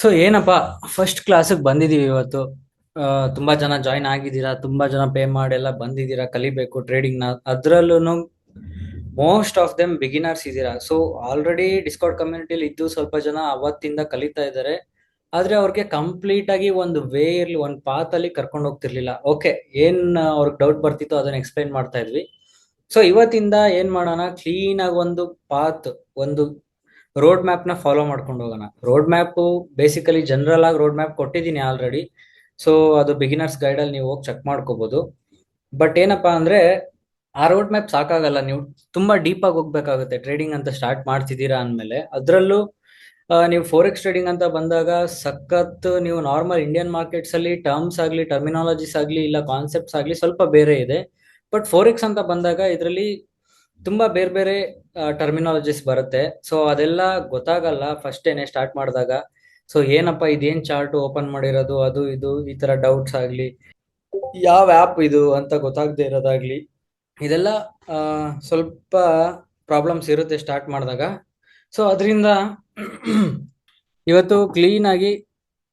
So ಏನಪ್ಪಾ, first ಕ್ಲಾಸಿಗೆ ಬಂದಿದೀವಿ ಇವತ್ತು. ಆ, ತುಂಬಾ ಜನ ಜಾಯ್ನ್ ಆಗಿದ್ದೀರಾ, ತುಂಬಾ ಜನ ಪೇ ಮಾಡಿ ಎಲ್ಲ ಬಂದಿದ್ದೀರಾ ಕಲಿಬೇಕು ಟ್ರೇಡಿಂಗ್ ನ. ಅದ್ರಲ್ಲೂ ಮೋಸ್ಟ್ ಆಫ್ ದೆಮ್ ಬಿಗಿನರ್ಸ್ ಇದ್ದೀರಾ. ಸೊ ಆಲ್ರೆಡಿ ಡಿಸ್ಕೌಂಟ್ ಕಮ್ಯುನಿಟಿಲಿ ಇದ್ದು ಸ್ವಲ್ಪ ಜನ ಅವತ್ತಿಂದ ಕಲಿತಾ ಇದ್ದಾರೆ. ಆದ್ರೆ ಅವ್ರಿಗೆ ಕಂಪ್ಲೀಟ್ ಆಗಿ ಒಂದು ವೇ ಇರ್ಲಿ, ಒಂದು ಪಾತ್ ಅಲ್ಲಿ ಕರ್ಕೊಂಡು ಹೋಗ್ತಿರ್ಲಿಲ್ಲ. ಓಕೆ, ಏನ್ ಅವ್ರಿಗೆ ಡೌಟ್ ಬರ್ತಿತ್ತು ಅದನ್ನ ಎಕ್ಸ್ಪ್ಲೈನ್ ಮಾಡ್ತಾ ಇದ್ವಿ. ಸೊ ಇವತ್ತಿಂದ ಏನ್ ಮಾಡೋಣ, ಕ್ಲೀನ್ ಆಗಿ ಒಂದು ಪಾತ್, ಒಂದು ರೋಡ್ ಮ್ಯಾಪ್ ನ ಫಾಲೋ ಮಾಡ್ಕೊಂಡು ಹೋಗೋಣ. ರೋಡ್ ಮ್ಯಾಪ್ ಬೇಸಿಕಲಿ ಜನರಲ್ ಆಗಿ ರೋಡ್ ಮ್ಯಾಪ್ ಕೊಟ್ಟಿದ್ದೀನಿ ಆಲ್ರೆಡಿ. ಸೊ ಅದು ಬಿಗಿನರ್ಸ್ ಗೈಡ್ ಅಲ್ಲಿ ನೀವು ಹೋಗಿ ಚೆಕ್ ಮಾಡ್ಕೋಬಹುದು. ಬಟ್ ಏನಪ್ಪಾ ಅಂದ್ರೆ, ಆ ರೋಡ್ ಮ್ಯಾಪ್ ಸಾಕಾಗಲ್ಲ, ನೀವು ತುಂಬಾ ಡೀಪ್ ಆಗಿ ಹೋಗ್ಬೇಕಾಗುತ್ತೆ. ಟ್ರೇಡಿಂಗ್ ಅಂತ ಸ್ಟಾರ್ಟ್ ಮಾಡ್ತಿದ್ದೀರಾ ಅಂದ್ಮೇಲೆ ಅದ್ರಲ್ಲೂ ನೀವು ಫೋರೆಕ್ಸ್ ಟ್ರೇಡಿಂಗ್ ಅಂತ ಬಂದಾಗ ಸಖತ್, ನೀವು ನಾರ್ಮಲ್ ಇಂಡಿಯನ್ ಮಾರ್ಕೆಟ್ಸ್ ಅಲ್ಲಿ ಟರ್ಮ್ಸ್ ಆಗ್ಲಿ, ಟರ್ಮಿನಾಲಜೀಸ್ ಆಗ್ಲಿ, ಇಲ್ಲ ಕಾನ್ಸೆಪ್ಟ್ಸ್ ಆಗ್ಲಿ ಸ್ವಲ್ಪ ಬೇರೆ ಇದೆ. ಬಟ್ ಫೋರೆಕ್ಸ್ ಅಂತ ಬಂದಾಗ ಇದರಲ್ಲಿ ತುಂಬಾ ಬೇರೆ ಬೇರೆ ಟರ್ಮಿನಾಲಜೀಸ್ ಬರುತ್ತೆ. ಸೊ ಅದೆಲ್ಲ ಗೊತ್ತಾಗಲ್ಲ ಫಸ್ಟ್ ಏನೇ ಸ್ಟಾರ್ಟ್ ಮಾಡಿದಾಗ. ಸೊ ಏನಪ್ಪ ಇದೇನ್ ಚಾರ್ಟ್ ಓಪನ್ ಮಾಡಿರೋದು, ಅದು ಇದು ಈ ತರ ಡೌಟ್ಸ್ ಆಗ್ಲಿ, ಯಾವ ಆ್ಯಪ್ ಇದು ಅಂತ ಗೊತ್ತಾಗದೆ ಇರೋದಾಗ್ಲಿ, ಇದೆಲ್ಲ ಆ, ಸ್ವಲ್ಪ ಪ್ರಾಬ್ಲಮ್ಸ್ ಇರುತ್ತೆ ಸ್ಟಾರ್ಟ್ ಮಾಡಿದಾಗ. ಸೊ ಅದರಿಂದ ಇವತ್ತು ಕ್ಲೀನ್ ಆಗಿ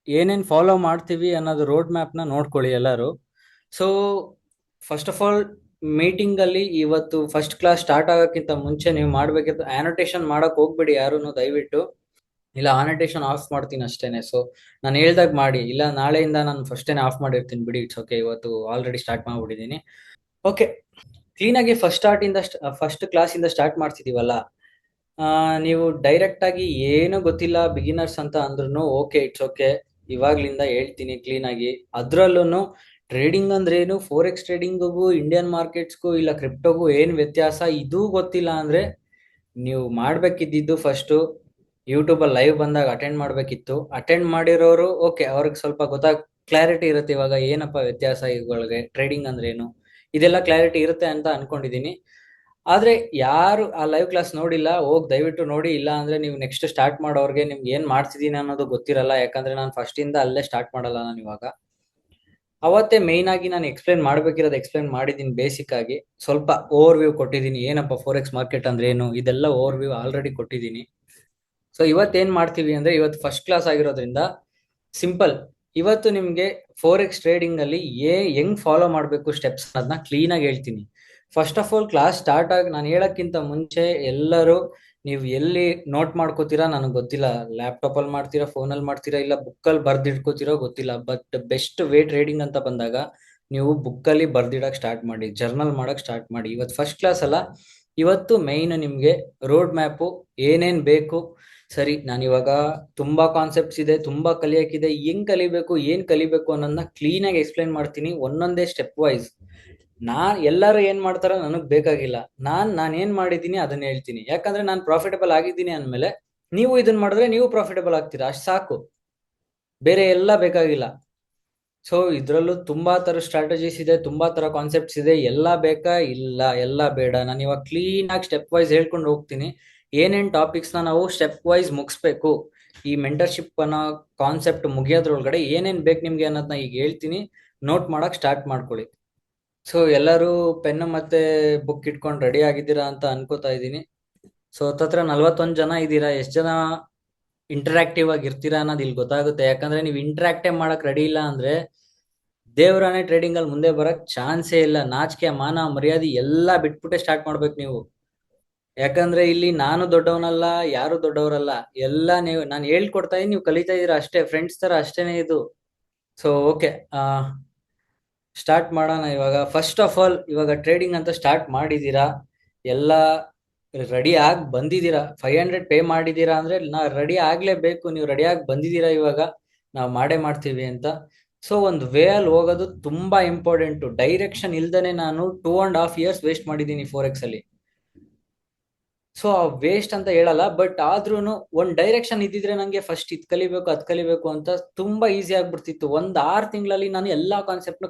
ಏನೇನ್ ಫಾಲೋ ಮಾಡ್ತೀವಿ ಅನ್ನೋದು ರೋಡ್ ಮ್ಯಾಪ್ ನ ನೋಡ್ಕೊಳ್ಳಿ ಎಲ್ಲರೂ. So first of all, meeting ಅಲ್ಲಿ ಇವತ್ತು ಫಸ್ಟ್ ಕ್ಲಾಸ್ ಸ್ಟಾರ್ಟ್ ಆಗೋಕ್ಕಿಂತ ಮುಂಚೆ ನೀವು ಮಾಡ್ಬೇಕಿತ್ತು ಆನೋಟೇಷನ್ ಮಾಡಕ್ ಹೋಗ್ಬಿಡಿ ಯಾರು ದಯವಿಟ್ಟು. ಇಲ್ಲ, ಆನೋಟೇಷನ್ ಆಫ್ ಮಾಡ್ತೀನಿ ಅಷ್ಟೇನೆ. ಸೊ ನಾನು ಹೇಳ್ದಾಗ ಮಾಡಿ, ಇಲ್ಲ ನಾಳೆಯಿಂದ ನಾನು ಫಸ್ಟೇನೆ ಆಫ್ ಮಾಡಿರ್ತೀನಿ ಬಿಡಿ, ಇಟ್ಸ್ ಓಕೆ. ಇವತ್ತು ಆಲ್ರೆಡಿ ಸ್ಟಾರ್ಟ್ ಮಾಡ್ಬಿಟ್ಟಿದ್ದೀನಿ. ಓಕೆ, ಕ್ಲೀನ್ ಆಗಿ ಫಸ್ಟ್ ಕ್ಲಾಸ್ ಇಂದ ಸ್ಟಾರ್ಟ್ ಮಾಡ್ತಿದೀವಲ್ಲ. ನೀವು ಡೈರೆಕ್ಟ್ ಆಗಿ ಏನು ಗೊತ್ತಿಲ್ಲ ಬಿಗಿನರ್ಸ್ ಅಂತ ಅಂದ್ರೂ ಓಕೆ, ಇಟ್ಸ್ ಓಕೆ. ಇವಾಗ್ಲಿಂದ ಹೇಳ್ತೀನಿ ಕ್ಲೀನ್ ಆಗಿ. ಅದ್ರಲ್ಲೂ ಟ್ರೇಡಿಂಗ್ ಅಂದ್ರೆ ಏನು, ಫೋರೆಕ್ಸ್ ಟ್ರೇಡಿಂಗ್ಗೂ ಇಂಡಿಯನ್ ಮಾರ್ಕೆಟ್ಸ್ಗೂ ಇಲ್ಲ ಕ್ರಿಪ್ಟೋಗೂ ಏನ್ ವ್ಯತ್ಯಾಸ ಇದೂ ಗೊತ್ತಿಲ್ಲ ಅಂದ್ರೆ, ನೀವು ಮಾಡ್ಬೇಕಿದ್ದು ಫಸ್ಟ್ ಯೂಟ್ಯೂಬ್ ಅಲ್ಲಿ ಲೈವ್ ಬಂದಾಗ ಅಟೆಂಡ್ ಮಾಡ್ಬೇಕಿತ್ತು. ಅಟೆಂಡ್ ಮಾಡಿರೋರು ಓಕೆ, ಅವ್ರಿಗೆ ಸ್ವಲ್ಪ ಕ್ಲಾರಿಟಿ ಇರುತ್ತೆ ಇವಾಗ ಏನಪ್ಪ ವ್ಯತ್ಯಾಸ ಇವುಗಳಿಗೆ, ಟ್ರೇಡಿಂಗ್ ಅಂದ್ರೆ ಏನು, ಇದೆಲ್ಲ ಕ್ಲಾರಿಟಿ ಇರುತ್ತೆ ಅಂತ ಅನ್ಕೊಂಡಿದೀನಿ. ಆದ್ರೆ ಯಾರು ಆ ಲೈವ್ ಕ್ಲಾಸ್ ನೋಡಿಲ್ಲ, ಹೋಗ್ ದಯವಿಟ್ಟು ನೋಡಿ. ಇಲ್ಲ ಅಂದ್ರೆ ನೀವು ನೆಕ್ಸ್ಟ್ ಸ್ಟಾರ್ಟ್ ಮಾಡೋರ್ಗೆ ನಿಮ್ಗೆ ಏನ್ ಮಾಡ್ತಿದೀನಿ ಅನ್ನೋದು ಗೊತ್ತಿರಲ್ಲ. ಯಾಕಂದ್ರೆ ನಾನು ಫಸ್ಟ್ ಇಂದ ಅಲ್ಲೇ ಸ್ಟಾರ್ಟ್ ಮಾಡಲ್ಲ. ನಾನು ಇವಾಗ ಅವತ್ತೇ ಮೇಯ್ನ್ ಆಗಿ ನಾನು ಎಕ್ಸ್ಪ್ಲೈನ್ ಮಾಡ್ಬೇಕಿರೋದು ಎಕ್ಸ್ಪ್ಲೈನ್ ಮಾಡಿದೀನಿ. ಬೇಸಿಕ್ ಆಗಿ ಸ್ವಲ್ಪ ಓವರ್ ವ್ಯೂ ಕೊಟ್ಟಿದ್ದೀನಿ, ಏನಪ್ಪ ಫೋರೆಕ್ಸ್ ಮಾರ್ಕೆಟ್ ಅಂದ್ರೆ ಏನು, ಇದೆಲ್ಲ ಓವರ್ ವ್ಯೂ ಆಲ್ರೆಡಿ ಕೊಟ್ಟಿದ್ದೀನಿ. ಸೊ ಇವತ್ತೇನ್ ಮಾಡ್ತೀವಿ ಅಂದ್ರೆ, ಇವತ್ತು ಫಸ್ಟ್ ಕ್ಲಾಸ್ ಆಗಿರೋದ್ರಿಂದ ಸಿಂಪಲ್. ಇವತ್ತು ನಿಮ್ಗೆ ಫೋರೆಕ್ಸ್ ಟ್ರೇಡಿಂಗ್ ಅಲ್ಲಿ ಹೆಂಗ್ ಫಾಲೋ ಮಾಡ್ಬೇಕು ಸ್ಟೆಪ್ಸ್ ಅದನ್ನ ಕ್ಲೀನ್ ಆಗಿ ಹೇಳ್ತೀನಿ. First of all, class start ಆಗಿ ನಾನು ಹೇಳಕ್ಕಿಂತ ಮುಂಚೆ ಎಲ್ಲರೂ ನೀವು ಎಲ್ಲಿ ನೋಟ್ ಮಾಡ್ಕೋತೀರಾ ನನಗೆ ಗೊತ್ತಿಲ್ಲ. ಲ್ಯಾಪ್ಟಾಪ್ ಅಲ್ಲಿ ಮಾಡ್ತೀರಾ, ಫೋನ್ ಅಲ್ಲಿ ಮಾಡ್ತೀರಾ, ಇಲ್ಲ ಬುಕ್ ಅಲ್ಲಿ ಬರ್ದಿಟ್ಕೋತೀರೋ ಗೊತ್ತಿಲ್ಲ. ಬಟ್ ಬೆಸ್ಟ್ ವೇ ಟ್ರೇಡಿಂಗ್ ಅಂತ ಬಂದಾಗ ನೀವು ಬುಕ್ ಅಲ್ಲಿ ಬರ್ದಿಡಕ್ ಸ್ಟಾರ್ಟ್ ಮಾಡಿ, ಜರ್ನಲ್ ಮಾಡಕ್ ಸ್ಟಾರ್ಟ್ ಮಾಡಿ. ಇವತ್ತು ಫಸ್ಟ್ ಕ್ಲಾಸ್ ಅಲ್ಲ, ಇವತ್ತು ಮೈನ್ ನಿಮ್ಗೆ ರೋಡ್ ಮ್ಯಾಪು ಏನೇನ್ ಬೇಕು. ಸರಿ, ನಾನು ಇವಾಗ ತುಂಬಾ ಕಾನ್ಸೆಪ್ಟ್ಸ್ ಇದೆ, ತುಂಬಾ ಕಲಿಯಕ್ಕಿದೆ, ಹೆಂಗ್ ಕಲಿಬೇಕು, ಏನ್ ಕಲಿಬೇಕು ಅನ್ನೋದನ್ನ ಕ್ಲೀನ್ ಆಗಿ ಎಕ್ಸ್ಪ್ಲೈನ್ ಮಾಡ್ತೀನಿ, ಒಂದೊಂದೇ ಸ್ಟೆಪ್ ವೈಸ್. ಎಲ್ಲರೂ ಏನ್ ಮಾಡ್ತಾರೋ ನನಗ್ ಬೇಕಾಗಿಲ್ಲ. ನಾನು ಏನ್ ಮಾಡಿದೀನಿ ಅದನ್ನ ಹೇಳ್ತೀನಿ. ಯಾಕಂದ್ರೆ ನಾನು ಪ್ರಾಫಿಟಬಲ್ ಆಗಿದ್ದೀನಿ ಅಂದ್ಮೇಲೆ ನೀವು ಇದನ್ನ ಮಾಡಿದ್ರೆ ನೀವು ಪ್ರಾಫಿಟಬಲ್ ಆಗ್ತೀರಾ, ಅಷ್ಟು ಸಾಕು. ಬೇರೆ ಎಲ್ಲ ಬೇಕಾಗಿಲ್ಲ. ಸೊ ಇದ್ರಲ್ಲೂ ತುಂಬಾ ತರ ಸ್ಟ್ರಾಟಜೀಸ್ ಇದೆ, ತುಂಬಾ ತರ ಕಾನ್ಸೆಪ್ಟ್ಸ್ ಇದೆ. ಎಲ್ಲ ಬೇಕಾ? ಇಲ್ಲ, ಎಲ್ಲ ಬೇಡ. ನಾನು ಇವಾಗ ಕ್ಲೀನ್ ಆಗಿ ಸ್ಟೆಪ್ ವೈಸ್ ಹೇಳ್ಕೊಂಡು ಹೋಗ್ತೀನಿ. ಏನೇನ್ ಟಾಪಿಕ್ಸ್ ನ ನಾವು ಸ್ಟೆಪ್ ವೈಸ್ ಮುಗಿಸ್ಬೇಕು, ಈ ಮೆಂಟರ್ಶಿಪ್ ಅನ್ನೋ ಕಾನ್ಸೆಪ್ಟ್ ಮುಗಿಯೋದ್ರೊಳಗಡೆ ಏನೇನ್ ಬೇಕು ನಿಮ್ಗೆ ಅನ್ನೋದನ್ನ ಈಗ ಹೇಳ್ತೀನಿ. ನೋಟ್ ಮಾಡಕ್ ಸ್ಟಾರ್ಟ್ ಮಾಡ್ಕೊಳ್ಳಿ. ಸೊ ಎಲ್ಲರೂ ಪೆನ್ ಮತ್ತೆ ಬುಕ್ ಇಟ್ಕೊಂಡು ರೆಡಿ ಆಗಿದ್ದೀರಾ ಅಂತ ಅನ್ಕೋತಾ ಇದ್ದೀನಿ. ಸೊ ಹತ್ತತ್ರ 41 ಜನ ಇದ್ದೀರಾ. ಎಷ್ಟು ಜನ ಇಂಟರಾಕ್ಟಿವ್ ಆಗಿ ಇರ್ತೀರಾ ಅನ್ನೋದು ಇಲ್ಲಿ ಗೊತ್ತಾಗುತ್ತೆ. ಯಾಕಂದ್ರೆ ನೀವು ಇಂಟರಾಕ್ಟೇ ಮಾಡಕ್ ರೆಡಿ ಇಲ್ಲ ಅಂದ್ರೆ ದೇವರಾನೇ ಟ್ರೇಡಿಂಗ್ ಅಲ್ಲಿ ಮುಂದೆ ಬರಕ್ ಚಾನ್ಸೇ ಇಲ್ಲ. ನಾಚಿಕೆ, ಮಾನ, ಮರ್ಯಾದೆ ಎಲ್ಲ ಬಿಟ್ಬಿಟ್ಟೆ ಸ್ಟಾರ್ಟ್ ಮಾಡ್ಬೇಕು ನೀವು. ಯಾಕಂದ್ರೆ ಇಲ್ಲಿ ನಾನು ದೊಡ್ಡವನಲ್ಲ, ಯಾರು ದೊಡ್ಡವರಲ್ಲ. ಎಲ್ಲ ನೀವು, ನಾನು ಹೇಳ್ಕೊಡ್ತಾ ಇದೀನಿ, ನೀವು ಕಲಿತಾ ಇದೀರಾ ಅಷ್ಟೇ, ಫ್ರೆಂಡ್ಸ್ ತರ ಅಷ್ಟೇನೆ ಇದು. ಸೊ ಓಕೆ, ಸ್ಟಾರ್ಟ್ ಮಾಡೋಣ ಇವಾಗ. ಫಸ್ಟ್ ಆಫ್ ಆಲ್, ಇವಾಗ ಟ್ರೇಡಿಂಗ್ ಅಂತ ಸ್ಟಾರ್ಟ್ ಮಾಡಿದೀರಾ, ಎಲ್ಲ ರೆಡಿ ಆಗಿ ಬಂದಿದ್ದೀರಾ. 500 ಪೇ ಮಾಡಿದೀರಾ ಅಂದ್ರೆ ರೆಡಿ ಆಗ್ಲೇಬೇಕು. ನೀವು ರೆಡಿ ಆಗಿ ಬಂದಿದ್ದೀರಾ, ಇವಾಗ ನಾವು ಮಾಡೇ ಮಾಡ್ತೀವಿ ಅಂತ. ಸೊ ಒಂದು ವೇ ಅಲ್ಲಿ ಹೋಗೋದು ತುಂಬಾ ಇಂಪಾರ್ಟೆಂಟ್. ಡೈರೆಕ್ಷನ್ ಇಲ್ದೇನೆ ನಾನು 2.5 years ವೇಸ್ಟ್ ಮಾಡಿದ್ದೀನಿ ಫೋರೆಕ್ಸ್ ಅಲ್ಲಿ. ಸೊ ವೇಸ್ಟ್ ಅಂತ ಹೇಳಲ್ಲ, ಬಟ್ ಆದ್ರೂನು ಒಂದ್ ಡೈರೆಕ್ಷನ್ ಇದ್ದಿದ್ರೆ ನಂಗೆ ಫಸ್ಟ್ ಇದ್ ಕಲಿಬೇಕು ಅದ್ ಕಲಿಬೇಕು ಅಂತ ತುಂಬಾ ಈಸಿ ಆಗ್ಬಿಡ್ತಿತ್ತು. 6 ತಿಂಗಳಲ್ಲಿ ನಾನು ಎಲ್ಲಾ ಕಾನ್ಸೆಪ್ಟ್ ನ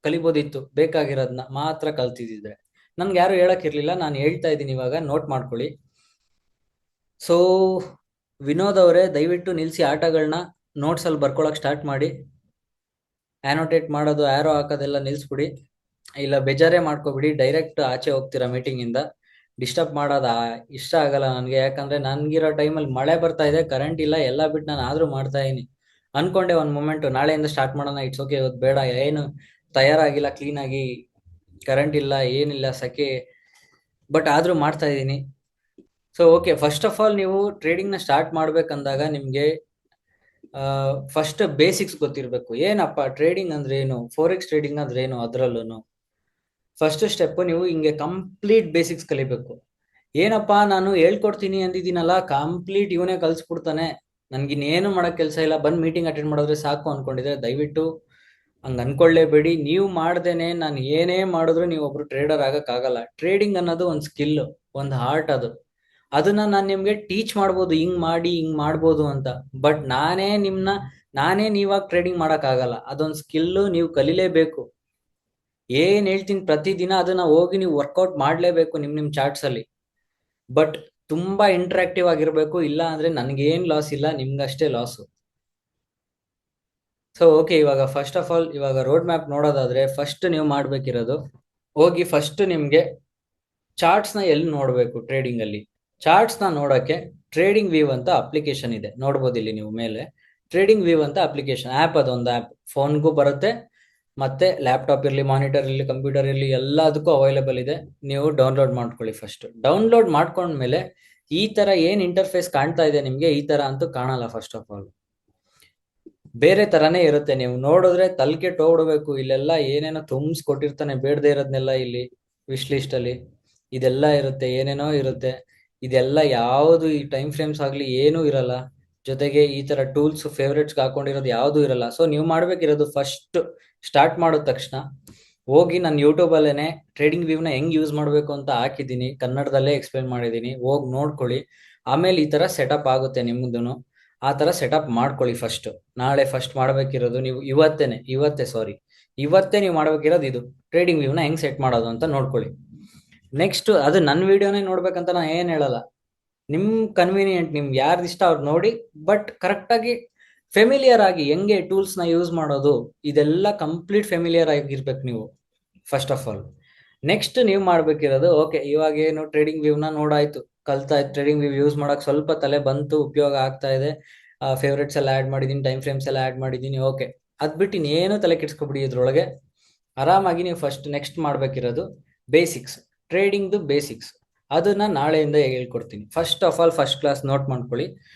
ಕಲಿಬೋದಿತ್ತು. ಬೇಕಾಗಿರೋದನ್ನ ಮಾತ್ರ ಕಲ್ತಿದ್ರೆ ನನ್ಗೆ ಯಾರು ಹೇಳಕ್ ಇರ್ಲಿಲ್ಲ. ನಾನು ಹೇಳ್ತಾ ಇದ್ದೀನಿ, ಇವಾಗ ನೋಟ್ ಮಾಡ್ಕೊಳ್ಳಿ. ಸೊ ವಿನೋದ್ ಅವರೇ, ದಯವಿಟ್ಟು ನಿಲ್ಸಿ ಆಟಗಳನ್ನ, ನೋಟ್ಸ್ ಅಲ್ಲಿ ಬರ್ಕೊಳಕ್ ಸ್ಟಾರ್ಟ್ ಮಾಡಿ. ಆನೋಟೇಟ್ ಮಾಡೋದು, ಆರೋ ಹಾಕೋದೆಲ್ಲ ನಿಲ್ಸ್ಬಿಡಿ. ಇಲ್ಲ ಬೇಜಾರೇ ಮಾಡ್ಕೋಬಿಡಿ, ಡೈರೆಕ್ಟ್ ಆಚೆ ಹೋಗ್ತೀರಾ ಮೀಟಿಂಗ್ ಇಂದ. ಡಿಸ್ಟರ್ಬ್ ಮಾಡೋದ ಇಷ್ಟ ಆಗಲ್ಲ ನನಗೆ. ಯಾಕಂದ್ರೆ ನನ್ಗಿರೋ ಟೈಮಲ್ಲಿ ಮಳೆ ಬರ್ತಾ ಇದೆ, ಕರೆಂಟ್ ಇಲ್ಲ, ಎಲ್ಲ ಬಿಟ್ಟು ನಾನು ಆದ್ರೂ ಮಾಡ್ತಾ ಇದೀನಿ. ಅನ್ಕೊಂಡೆ ಒಂದು ಮೂಮೆಂಟ್ ನಾಳೆಯಿಂದ ಸ್ಟಾರ್ಟ್ ಮಾಡೋಣ, ಇಟ್ಸ್ ಓಕೆ ಇವತ್ತು ಬೇಡ, ಏನು ತಯಾರಾಗಿಲ್ಲ ಕ್ಲೀನಾಗಿ, ಕರೆಂಟ್ ಇಲ್ಲ ಏನಿಲ್ಲ ಸೆಕೆ, ಬಟ್ ಆದ್ರೂ ಮಾಡ್ತಾ ಇದ್ದೀನಿ. So okay, first of all ನೀವು ಟ್ರೇಡಿಂಗ್ನ ಸ್ಟಾರ್ಟ್ ಮಾಡ್ಬೇಕಂದಾಗ ನಿಮಗೆ ಫಸ್ಟ್ ಬೇಸಿಕ್ಸ್ ಗೊತ್ತಿರಬೇಕು. ಏನಪ್ಪ ಟ್ರೇಡಿಂಗ್ ಅಂದ್ರೆ ಏನು, ಫೋರೆಕ್ಸ್ ಟ್ರೇಡಿಂಗ್ ಅಂದ್ರೆ ಏನು, ಅದರಲ್ಲೂ ಫಸ್ಟ್ ಸ್ಟೆಪ್ ನೀವು ಹಿಂಗೆ ಕಂಪ್ಲೀಟ್ ಬೇಸಿಕ್ಸ್ ಕಲಿಬೇಕು. ಏನಪ್ಪಾ ನಾನು ಹೇಳ್ಕೊಡ್ತೀನಿ ಅಂದಿದ್ದೀನಲ್ಲ, ಕಂಪ್ಲೀಟ್ ಇವನೇ ಕಲ್ಸ್ಬಿಡ್ತಾನೆ, ನನ್ಗಿನ್ನೇನು ಮಾಡಕ್ ಕೆಲಸ ಇಲ್ಲ, ಬಂದ್ ಮೀಟಿಂಗ್ ಅಟೆಂಡ್ ಮಾಡಿದ್ರೆ ಸಾಕು ಅನ್ಕೊಂಡಿದ್ರೆ ದಯವಿಟ್ಟು ಹಂಗ ಅನ್ಕೊಳ್ಳೇಬೇಡಿ. ನೀವು ಮಾಡ್ದೇನೆ ನಾನು ಏನೇ ಮಾಡಿದ್ರು ನೀವು ಒಬ್ರು ಟ್ರೇಡರ್ ಆಗಕ್ಕಾಗಲ್ಲ. ಟ್ರೇಡಿಂಗ್ ಅನ್ನೋದು ಒಂದು ಸ್ಕಿಲ್, ಒಂದು ಆರ್ಟ್. ಅದನ್ನ ನಾನು ನಿಮ್ಗೆ ಟೀಚ್ ಮಾಡ್ಬೋದು, ಹಿಂಗ್ ಮಾಡಿ ಹಿಂಗ್ ಮಾಡ್ಬೋದು ಅಂತ. ಬಟ್ ನಾನೇ ನೀವಾಗ ಟ್ರೇಡಿಂಗ್ ಮಾಡಕ್ ಆಗಲ್ಲ. ಅದೊಂದು ಸ್ಕಿಲ್, ನೀವು ಕಲಿಲೇಬೇಕು. ಏನ್ ಹೇಳ್ತೀನಿ ಪ್ರತಿದಿನ ಅದನ್ನ ಹೋಗಿ ನೀವು ವರ್ಕೌಟ್ ಮಾಡ್ಲೇಬೇಕು ನಿಮ್ ಚಾರ್ಟ್ಸ್ ಅಲ್ಲಿ. ಬಟ್ ತುಂಬಾ ಇಂಟ್ರಾಕ್ಟಿವ್ ಆಗಿರ್ಬೇಕು, ಇಲ್ಲ ಅಂದ್ರೆ ನನ್ಗೇನ್ ಲಾಸ್ ಇಲ್ಲ, ನಿಮ್ಗಷ್ಟೇ ಲಾಸು. ಸೊ ಓಕೆ, ಇವಾಗ ಫಸ್ಟ್ ಆಫ್ ಆಲ್ ಇವಾಗ ರೋಡ್ ಮ್ಯಾಪ್ ನೋಡೋದಾದ್ರೆ ಫಸ್ಟ್ ನೀವು ಮಾಡ್ಬೇಕಿರೋದು, ಹೋಗಿ ಫಸ್ಟ್ ನಿಮ್ಗೆ ಚಾರ್ಟ್ಸ್ ನ ಎಲ್ಲಿ ನೋಡ್ಬೇಕು ಟ್ರೇಡಿಂಗ್ ಅಲ್ಲಿ. ಚಾರ್ಟ್ಸ್ ನ ನೋಡಕ್ಕೆ ಟ್ರೇಡಿಂಗ್ ವ್ಯೂ ಅಂತ ಅಪ್ಲಿಕೇಶನ್ ಇದೆ, ನೋಡ್ಬೋದು ಇಲ್ಲಿ ನೀವು ಮೇಲೆ. ಟ್ರೇಡಿಂಗ್ ವ್ಯೂ ಅಂತ ಅಪ್ಲಿಕೇಶನ್ ಆ್ಯಪ್, ಅದೊಂದು ಆ್ಯಪ್ ಫೋನ್ಗೂ ಬರುತ್ತೆ, ಮತ್ತೆ ಲ್ಯಾಪ್ಟಾಪ್ ಇರಲಿ, ಮಾನಿಟರ್ ಇರಲಿ, ಕಂಪ್ಯೂಟರ್ ಇರಲಿ, ಎಲ್ಲದಕ್ಕೂ ಅವೈಲೇಬಲ್ ಇದೆ. ನೀವು ಡೌನ್ಲೋಡ್ ಮಾಡ್ಕೊಳ್ಳಿ. ಫಸ್ಟ್ ಡೌನ್ಲೋಡ್ ಮಾಡ್ಕೊಂಡ್ಮೇಲೆ ಈ ತರ ಏನ್ ಇಂಟರ್ಫೇಸ್ ಕಾಣ್ತಾ ಇದೆ ನಿಮ್ಗೆ, ಈ ತರ ಅಂತೂ ಕಾಣಲ್ಲ. ಫಸ್ಟ್ ಆಫ್ ಆಲ್ ಬೇರೆ ತರಾನೇ ಇರುತ್ತೆ, ನೀವು ನೋಡಿದ್ರೆ ತಲೆಗೆ ಹೋಗ್ಬಿಡ್ಬೇಕು. ಇಲ್ಲೆಲ್ಲ ಏನೇನೋ ತುಂಬಿಸ್ಕೊಟ್ಟಿರ್ತಾನೆ, ಬೇಡದೇ ಇರೋದ್ನೆಲ್ಲ ಇಲ್ಲಿ ವಿಶ್ ಲಿಸ್ಟ್ ಅಲ್ಲಿ ಇದೆಲ್ಲ ಇರುತ್ತೆ, ಏನೇನೋ ಇರುತ್ತೆ. ಇದೆಲ್ಲ ಯಾವುದು ಈ ಟೈಮ್ ಫ್ರೇಮ್ಸ್ ಆಗ್ಲಿ ಏನೂ ಇರಲ್ಲ. ಜೊತೆಗೆ ಈ ತರ ಟೂಲ್ಸ್ ಫೇವ್ರೇಟ್ಸ್ ಹಾಕೊಂಡಿರೋದು ಯಾವ್ದು ಇರಲ್ಲ. ಸೊ ನೀವು ಮಾಡ್ಬೇಕಿರೋದು ಫಸ್ಟ್ ಸ್ಟಾರ್ಟ್ ಮಾಡಿದ ತಕ್ಷಣ ಹೋಗಿ ನಾನು ಯೂಟ್ಯೂಬ್ ಅಲ್ಲೇನೆ ಟ್ರೇಡಿಂಗ್ ವ್ಯೂನ ಹೆಂಗ್ ಯೂಸ್ ಮಾಡ್ಬೇಕು ಅಂತ ಹಾಕಿದ್ದೀನಿ, ಕನ್ನಡದಲ್ಲೇ ಎಕ್ಸ್ಪ್ಲೈನ್ ಮಾಡಿದ್ದೀನಿ, ಹೋಗಿ ನೋಡ್ಕೊಳ್ಳಿ. ಆಮೇಲೆ ಈ ತರ ಸೆಟಪ್ ಆಗುತ್ತೆ ನಿಮ್ದು. ಆ ತರ ಸೆಟಪ್ ಮಾಡ್ಕೊಳ್ಳಿ ಫಸ್ಟ್. ನಾಳೆ ಫಸ್ಟ್ ಮಾಡ್ಬೇಕಿರೋದು ನೀವು ಇವತ್ತೇ ನೀವು ಮಾಡ್ಬೇಕಿರೋದು ಇದು, ಟ್ರೇಡಿಂಗ್ ವ್ಯೂನ ಹೆಂಗ್ ಸೆಟ್ ಮಾಡೋದು ಅಂತ ನೋಡ್ಕೊಳ್ಳಿ. ನೆಕ್ಸ್ಟ್ ಅದು ನನ್ನ ವಿಡಿಯೋನೇ ನೋಡ್ಬೇಕಂತ ನಾನು ಏನ್ ಹೇಳಲ್ಲ, ನಿಮ್ ಕನ್ವೀನಿಯಂಟ್, ನಿಮ್ಗೆ ಯಾರ್ದು ಇಷ್ಟ ಅವ್ರು ನೋಡಿ. ಬಟ್ ಕರೆಕ್ಟ್ ಆಗಿ ಫೆಮಿಲಿಯರ್ ಆಗಿ ಹೆಂಗೆ ಟೂಲ್ಸ್ ನ ಯೂಸ್ ಮಾಡೋದು, ಇದೆಲ್ಲ ಕಂಪ್ಲೀಟ್ ಫೆಮಿಲಿಯರ್ ಆಗಿರ್ಬೇಕು ನೀವು ಫಸ್ಟ್ ಆಫ್ ಆಲ್. ನೆಕ್ಸ್ಟ್ ನೀವು ಮಾಡ್ಬೇಕಿರೋದು, ಓಕೆ ಇವಾಗ ಏನು ಟ್ರೇಡಿಂಗ್ ವ್ಯೂನ ನೋಡಾಯ್ತು, ಕಲ್ತಾಯ್ತು, ಟ್ರೇಡಿಂಗ್ ವ್ಯೂ ಯೂಸ್ ಮಾಡಕ್ ಸ್ವಲ್ಪ ತಲೆ ಬಂತು, ಉಪಯೋಗ ಆಗ್ತಾ ಇದೆ, ಫೇವ್ರೇಟ್ಸ್ ಎಲ್ಲ ಆಡ್ ಮಾಡಿದೀನಿ, ಟೈಮ್ ಫ್ರೇಮ್ಸ್ ಎಲ್ಲ ಆಡ್ ಮಾಡಿದೀನಿ, ಓಕೆ. ಅದ್ ಬಿಟ್ಟು ಇನ್ನೇನು ತಲೆ ಕೆಡ್ಸ್ಕೊಬಿಡಿ ಇದ್ರೊಳಗೆ. ಆರಾಮಾಗಿ ನೀವು ಫಸ್ಟ್ ನೆಕ್ಸ್ಟ್ ಮಾಡ್ಬೇಕಿರೋದು ಬೇಸಿಕ್ಸ್, ಟ್ರೇಡಿಂಗ್ದು ಬೇಸಿಕ್ಸ್. ಅದನ್ನ ನಾಳೆಯಿಂದ ಹೇಳ್ಕೊಡ್ತೀನಿ. First of all first class note ಮಾಡ್ಕೊಳ್ಳಿ.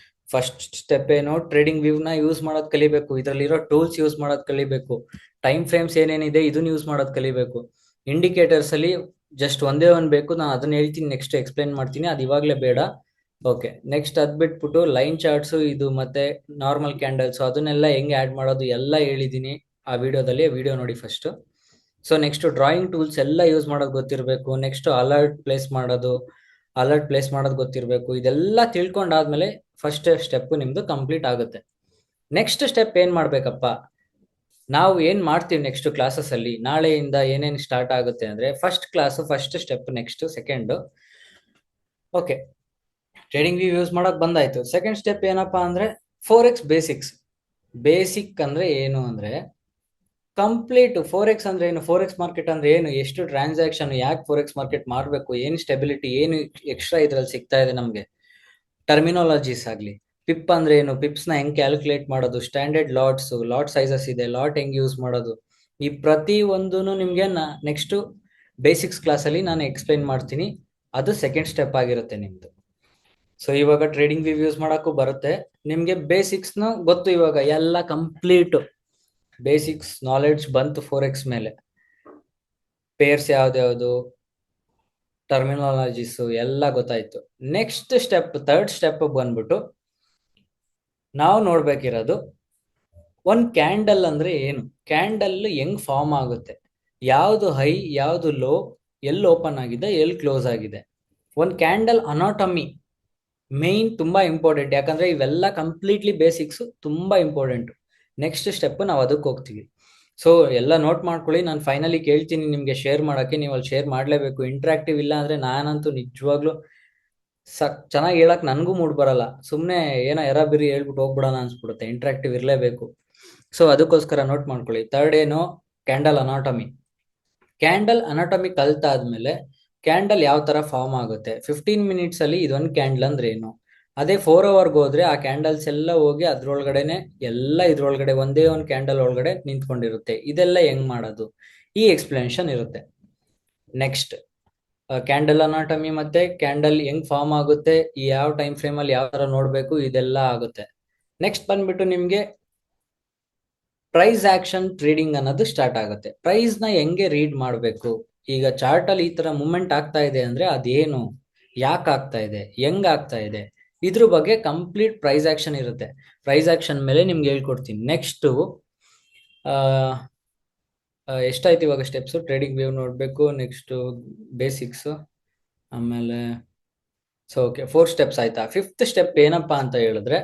ಫಸ್ಟ್ ಸ್ಟೆಪ್ ಏನು, ಟ್ರೇಡಿಂಗ್ ವ್ಯೂನ ಯೂಸ್ ಮಾಡೋದ್ ಕಲಿಬೇಕು, ಇದರಲ್ಲಿರೋ ಟೂಲ್ಸ್ ಯೂಸ್ ಮಾಡೋದ್ ಕಲಿಬೇಕು, ಟೈಮ್ ಫ್ರೇಮ್ಸ್ ಏನೇನಿದೆ ಇದನ್ನ ಯೂಸ್ ಮಾಡೋದ್ ಕಲಿಬೇಕು. ಇಂಡಿಕೇಟರ್ಸ್ ಅಲ್ಲಿ ಜಸ್ಟ್ ಒಂದೇ ಒಂದು ಬೇಕು, ನಾನು ಅದನ್ನ ಹೇಳ್ತೀನಿ, ನೆಕ್ಸ್ಟ್ ಎಕ್ಸ್ಪ್ಲೈನ್ ಮಾಡ್ತೀನಿ, ಅದು ಇವಾಗಲೇ ಬೇಡ. ಓಕೆ, ನೆಕ್ಸ್ಟ್ ಅದ್ ಬಿಟ್ಬಿಟ್ಟು ಲೈನ್ ಚಾರ್ಟ್ಸ್ ಇದು ಮತ್ತೆ ನಾರ್ಮಲ್ ಕ್ಯಾಂಡಲ್ಸ್ ಅದನ್ನೆಲ್ಲ ಹೆಂಗೆ ಆಡ್ ಮಾಡೋದು ಎಲ್ಲ ಹೇಳಿದೀನಿ ಆ ವಿಡಿಯೋದಲ್ಲಿ, ವಿಡಿಯೋ ನೋಡಿ first. So next drawing tools ಎಲ್ಲ ಯೂಸ್ ಮಾಡೋದು ಗೊತ್ತಿರಬೇಕು. ನೆಕ್ಸ್ಟ್ ಅಲರ್ಟ್ ಪ್ಲೇಸ್ ಮಾಡೋದು ಗೊತ್ತಿರಬೇಕು. ಇದೆಲ್ಲ ತಿಳ್ಕೊಂಡಾದ್ಮೇಲೆ ಫಸ್ಟ್ ಸ್ಟೆಪ್ ನಿಮ್ದು ಕಂಪ್ಲೀಟ್ ಆಗುತ್ತೆ. ನೆಕ್ಸ್ಟ್ ಸ್ಟೆಪ್ ಏನ್ ಮಾಡ್ಬೇಕಪ್ಪ, ನಾವು ಏನ್ ಮಾಡ್ತೀವಿ ನೆಕ್ಸ್ಟ್ ಕ್ಲಾಸಸ್ ಅಲ್ಲಿ, ನಾಳೆಯಿಂದ ಏನೇನ್ ಸ್ಟಾರ್ಟ್ ಆಗುತ್ತೆ ಅಂದ್ರೆ first class, first step, next second. Okay, trading view use ಮಾಡಕ್ ಬಂದಾಯ್ತು. ಸೆಕೆಂಡ್ ಸ್ಟೆಪ್ ಏನಪ್ಪಾ ಅಂದ್ರೆ ಫೋರೆಕ್ಸ್ ಬೇಸಿಕ್ಸ್. ಬೇಸಿಕ್ ಅಂದ್ರೆ ಏನು ಅಂದ್ರೆ ಕಂಪ್ಲೀಟ್ ಫೋರೆಕ್ಸ್ ಅಂದ್ರೆ ಏನು, ಫೋರೆಕ್ಸ್ ಮಾರ್ಕೆಟ್ ಅಂದ್ರೆ ಏನು, ಎಷ್ಟು ಟ್ರಾನ್ಸಾಕ್ಷನ್, ಯಾಕೆ ಫೋರೆಕ್ಸ್ ಮಾರ್ಕೆಟ್ ಮಾಡಬೇಕು, ಏನು ಸ್ಟೆಬಿಲಿಟಿ, ಏನು ಎಕ್ಸ್ಟ್ರಾ ಇದ್ರಲ್ಲಿ ಸಿಗ್ತಾ ಇದೆ ನಮ್ಗೆ, ಟರ್ಮಿನಾಲಜೀಸ್ ಆಗ್ಲಿ, ಪಿಪ್ ಅಂದ್ರೆ ಏನು, ಪಿಪ್ಸ್ ನ ಹೆಂಗ್ ಕ್ಯಾಲ್ಕುಲೇಟ್ ಮಾಡೋದು, ಸ್ಟ್ಯಾಂಡರ್ಡ್ ಲಾಟ್ ಸೈಜಸ್ ಇದೆ, ಲಾಟ್ ಹೆಂಗ್ ಯೂಸ್ ಮಾಡೋದು, ಈ ಪ್ರತಿ ಒಂದೂನು ನಿಮ್ಗೆ ನೆಕ್ಸ್ಟ್ ಬೇಸಿಕ್ಸ್ ಕ್ಲಾಸ್ ಅಲ್ಲಿ ನಾನು ಎಕ್ಸ್ಪ್ಲೈನ್ ಮಾಡ್ತೀನಿ. ಅದು ಸೆಕೆಂಡ್ ಸ್ಟೆಪ್ ಆಗಿರುತ್ತೆ ನಿಮ್ದು. ಸೊ ಇವಾಗ ಟ್ರೇಡಿಂಗ್ ವ್ಯೂ ಯೂಸ್ ಮಾಡಕ್ಕೂ ಬರುತ್ತೆ ನಿಮ್ಗೆ, ಬೇಸಿಕ್ಸ್ ನ ಗೊತ್ತು, ಇವಾಗ ಎಲ್ಲ ಕಂಪ್ಲೀಟ್ ಬೇಸಿಕ್ಸ್ ನಾಲೆಡ್ಜ್ ಬಂತು ಫೋರೆಕ್ಸ್ ಮೇಲೆ. ಪೇರ್ಸ್ ಯಾವ್ದ್ಯಾವ್ದು, ಟರ್ಮಿನಾಲಜೀಸ್ ಎಲ್ಲ ಗೊತ್ತಾಯ್ತು. ನೆಕ್ಸ್ಟ್ ಸ್ಟೆಪ್, ಥರ್ಡ್ ಸ್ಟೆಪ್ ಬಂದ್ಬಿಟ್ಟು ನಾವು ನೋಡ್ಬೇಕಿರೋದು ಒಂದ್ ಕ್ಯಾಂಡಲ್ ಅಂದ್ರೆ ಏನು, ಕ್ಯಾಂಡಲ್ ಹೆಂಗ್ ಫಾರ್ಮ್ ಆಗುತ್ತೆ, ಯಾವ್ದು ಹೈ ಯಾವ್ದು ಲೋ, ಎಲ್ಲಿ ಓಪನ್ ಆಗಿದೆ ಎಲ್ಲಿ ಕ್ಲೋಸ್ ಆಗಿದೆ. ಒಂದ್ ಕ್ಯಾಂಡಲ್ ಅನಾಟಮಿ ಮೇನ್ ತುಂಬಾ ಇಂಪಾರ್ಟೆಂಟ್, ಯಾಕಂದ್ರೆ ಇವೆಲ್ಲ ಕಂಪ್ಲೀಟ್ಲಿ ಬೇಸಿಕ್ಸ್, ತುಂಬಾ ಇಂಪಾರ್ಟೆಂಟ್. ನೆಕ್ಸ್ಟ್ ಸ್ಟೆಪ್ ನಾವು ಅದಕ್ಕೆ ಹೋಗ್ತೀವಿ. ಸೊ ಎಲ್ಲ ನೋಟ್ ಮಾಡ್ಕೊಳ್ಳಿ, ನಾನು ಫೈನಲಿ ಕೇಳ್ತೀನಿ ನಿಮ್ಗೆ ಶೇರ್ ಮಾಡಕ್ಕೆ, ನೀವು ಅಲ್ಲಿ ಶೇರ್ ಮಾಡ್ಲೇಬೇಕು. ಇಂಟ್ರಾಕ್ಟಿವ್ ಇಲ್ಲ ಅಂದ್ರೆ ನಾನಂತೂ ನಿಜವಾಗ್ಲೂ ಚೆನ್ನಾಗಿ ಹೇಳಕ್ ನನ್ಗೂ ಮೂಡ್ ಬರಲ್ಲ, ಸುಮ್ನೆ ಏನೋ ಎರಾಬಿರಿ ಹೇಳ್ಬಿಟ್ಟು ಹೋಗ್ಬಿಡೋಣ ಅನ್ಸ್ಬಿಡುತ್ತೆ. ಇಂಟ್ರಾಕ್ಟಿವ್ ಇರ್ಲೇಬೇಕು. ಸೊ ಅದಕ್ಕೋಸ್ಕರ ನೋಟ್ ಮಾಡ್ಕೊಳ್ಳಿ. ಥರ್ಡ್ ಏನು, ಕ್ಯಾಂಡಲ್ ಅನಾಟಮಿ. ಕ್ಯಾಂಡಲ್ ಅನಾಟಮಿ ಕಲ್ತಾದ್ಮೇಲೆ ಕ್ಯಾಂಡಲ್ ಯಾವ ತರ ಫಾರ್ಮ್ ಆಗುತ್ತೆ, 15 ಮಿನಿಟ್ಸ್ ಅಲ್ಲಿ ಇದೊಂದು ಕ್ಯಾಂಡಲ್ ಅಂದ್ರೆ ಏನು, ಅದೇ 4 ಅವರ್ಗೆ ಹೋದ್ರೆ ಆ ಕ್ಯಾಂಡಲ್ಸ್ ಎಲ್ಲ ಹೋಗಿ ಅದ್ರೊಳಗಡೆನೆ ಎಲ್ಲ ಇದ್ರೊಳಗಡೆ ಒಂದೇ ಒಂದು ಕ್ಯಾಂಡಲ್ ಒಳಗಡೆ ನಿಂತ್ಕೊಂಡಿರುತ್ತೆ. ಇದೆಲ್ಲ ಹೆಂಗ್ ಮಾಡೋದು, ಈ ಎಕ್ಸ್ಪ್ಲನೇಷನ್ ಇರುತ್ತೆ. ನೆಕ್ಸ್ಟ್ ಕ್ಯಾಂಡಲ್ ಅನಾಟಮಿ ಮತ್ತೆ ಕ್ಯಾಂಡಲ್ ಹೆಂಗ್ ಫಾರ್ಮ್ ಆಗುತ್ತೆ, ಯಾವ ಟೈಮ್ ಫ್ರೇಮ್ ಅಲ್ಲಿ ಯಾವ ತರ ನೋಡ್ಬೇಕು, ಇದೆಲ್ಲ ಆಗುತ್ತೆ. ನೆಕ್ಸ್ಟ್ ಬಂದ್ಬಿಟ್ಟು ನಿಮ್ಗೆ ಪ್ರೈಸ್ ಆಕ್ಷನ್ ಟ್ರೇಡಿಂಗ್ ಅನ್ನೋದು ಸ್ಟಾರ್ಟ್ ಆಗುತ್ತೆ. ಪ್ರೈಸ್ ನ ಹೆಂಗೆ ರೀಡ್ ಮಾಡಬೇಕು, ಈಗ ಚಾರ್ಟ್ ಅಲ್ಲಿ ಈ ತರ ಮೂವ್ಮೆಂಟ್ ಆಗ್ತಾ ಇದೆ ಅಂದ್ರೆ ಅದೇನು, ಯಾಕೆ ಆಗ್ತಾ ಇದೆ, ಹೆಂಗ್ ಆಗ್ತಾ ಇದೆ, ಇದ್ರ ಬಗ್ಗೆ ಕಂಪ್ಲೀಟ್ ಪ್ರೈಸ್ ಆಕ್ಷನ್ ಇರುತ್ತೆ. ಪ್ರೈಸ್ ಆಕ್ಷನ್ ಮೇಲೆ ನಿಮ್ಗೆ ಹೇಳ್ಕೊಡ್ತೀನಿ. ನೆಕ್ಸ್ಟ್ ಎಷ್ಟಾಯ್ತು ಇವಾಗ ಸ್ಟೆಪ್ಸ್, ಟ್ರೇಡಿಂಗ್ ವ್ಯೂ ನೋಡ್ಬೇಕು, ನೆಕ್ಸ್ಟ್ ಬೇಸಿಕ್ಸ್, ಆಮೇಲೆ ಸೊ ಓಕೆ 4 ಸ್ಟೆಪ್ಸ್ ಆಯ್ತಾ. 5th ಸ್ಟೆಪ್ ಏನಪ್ಪಾ ಅಂತ ಹೇಳಿದ್ರೆ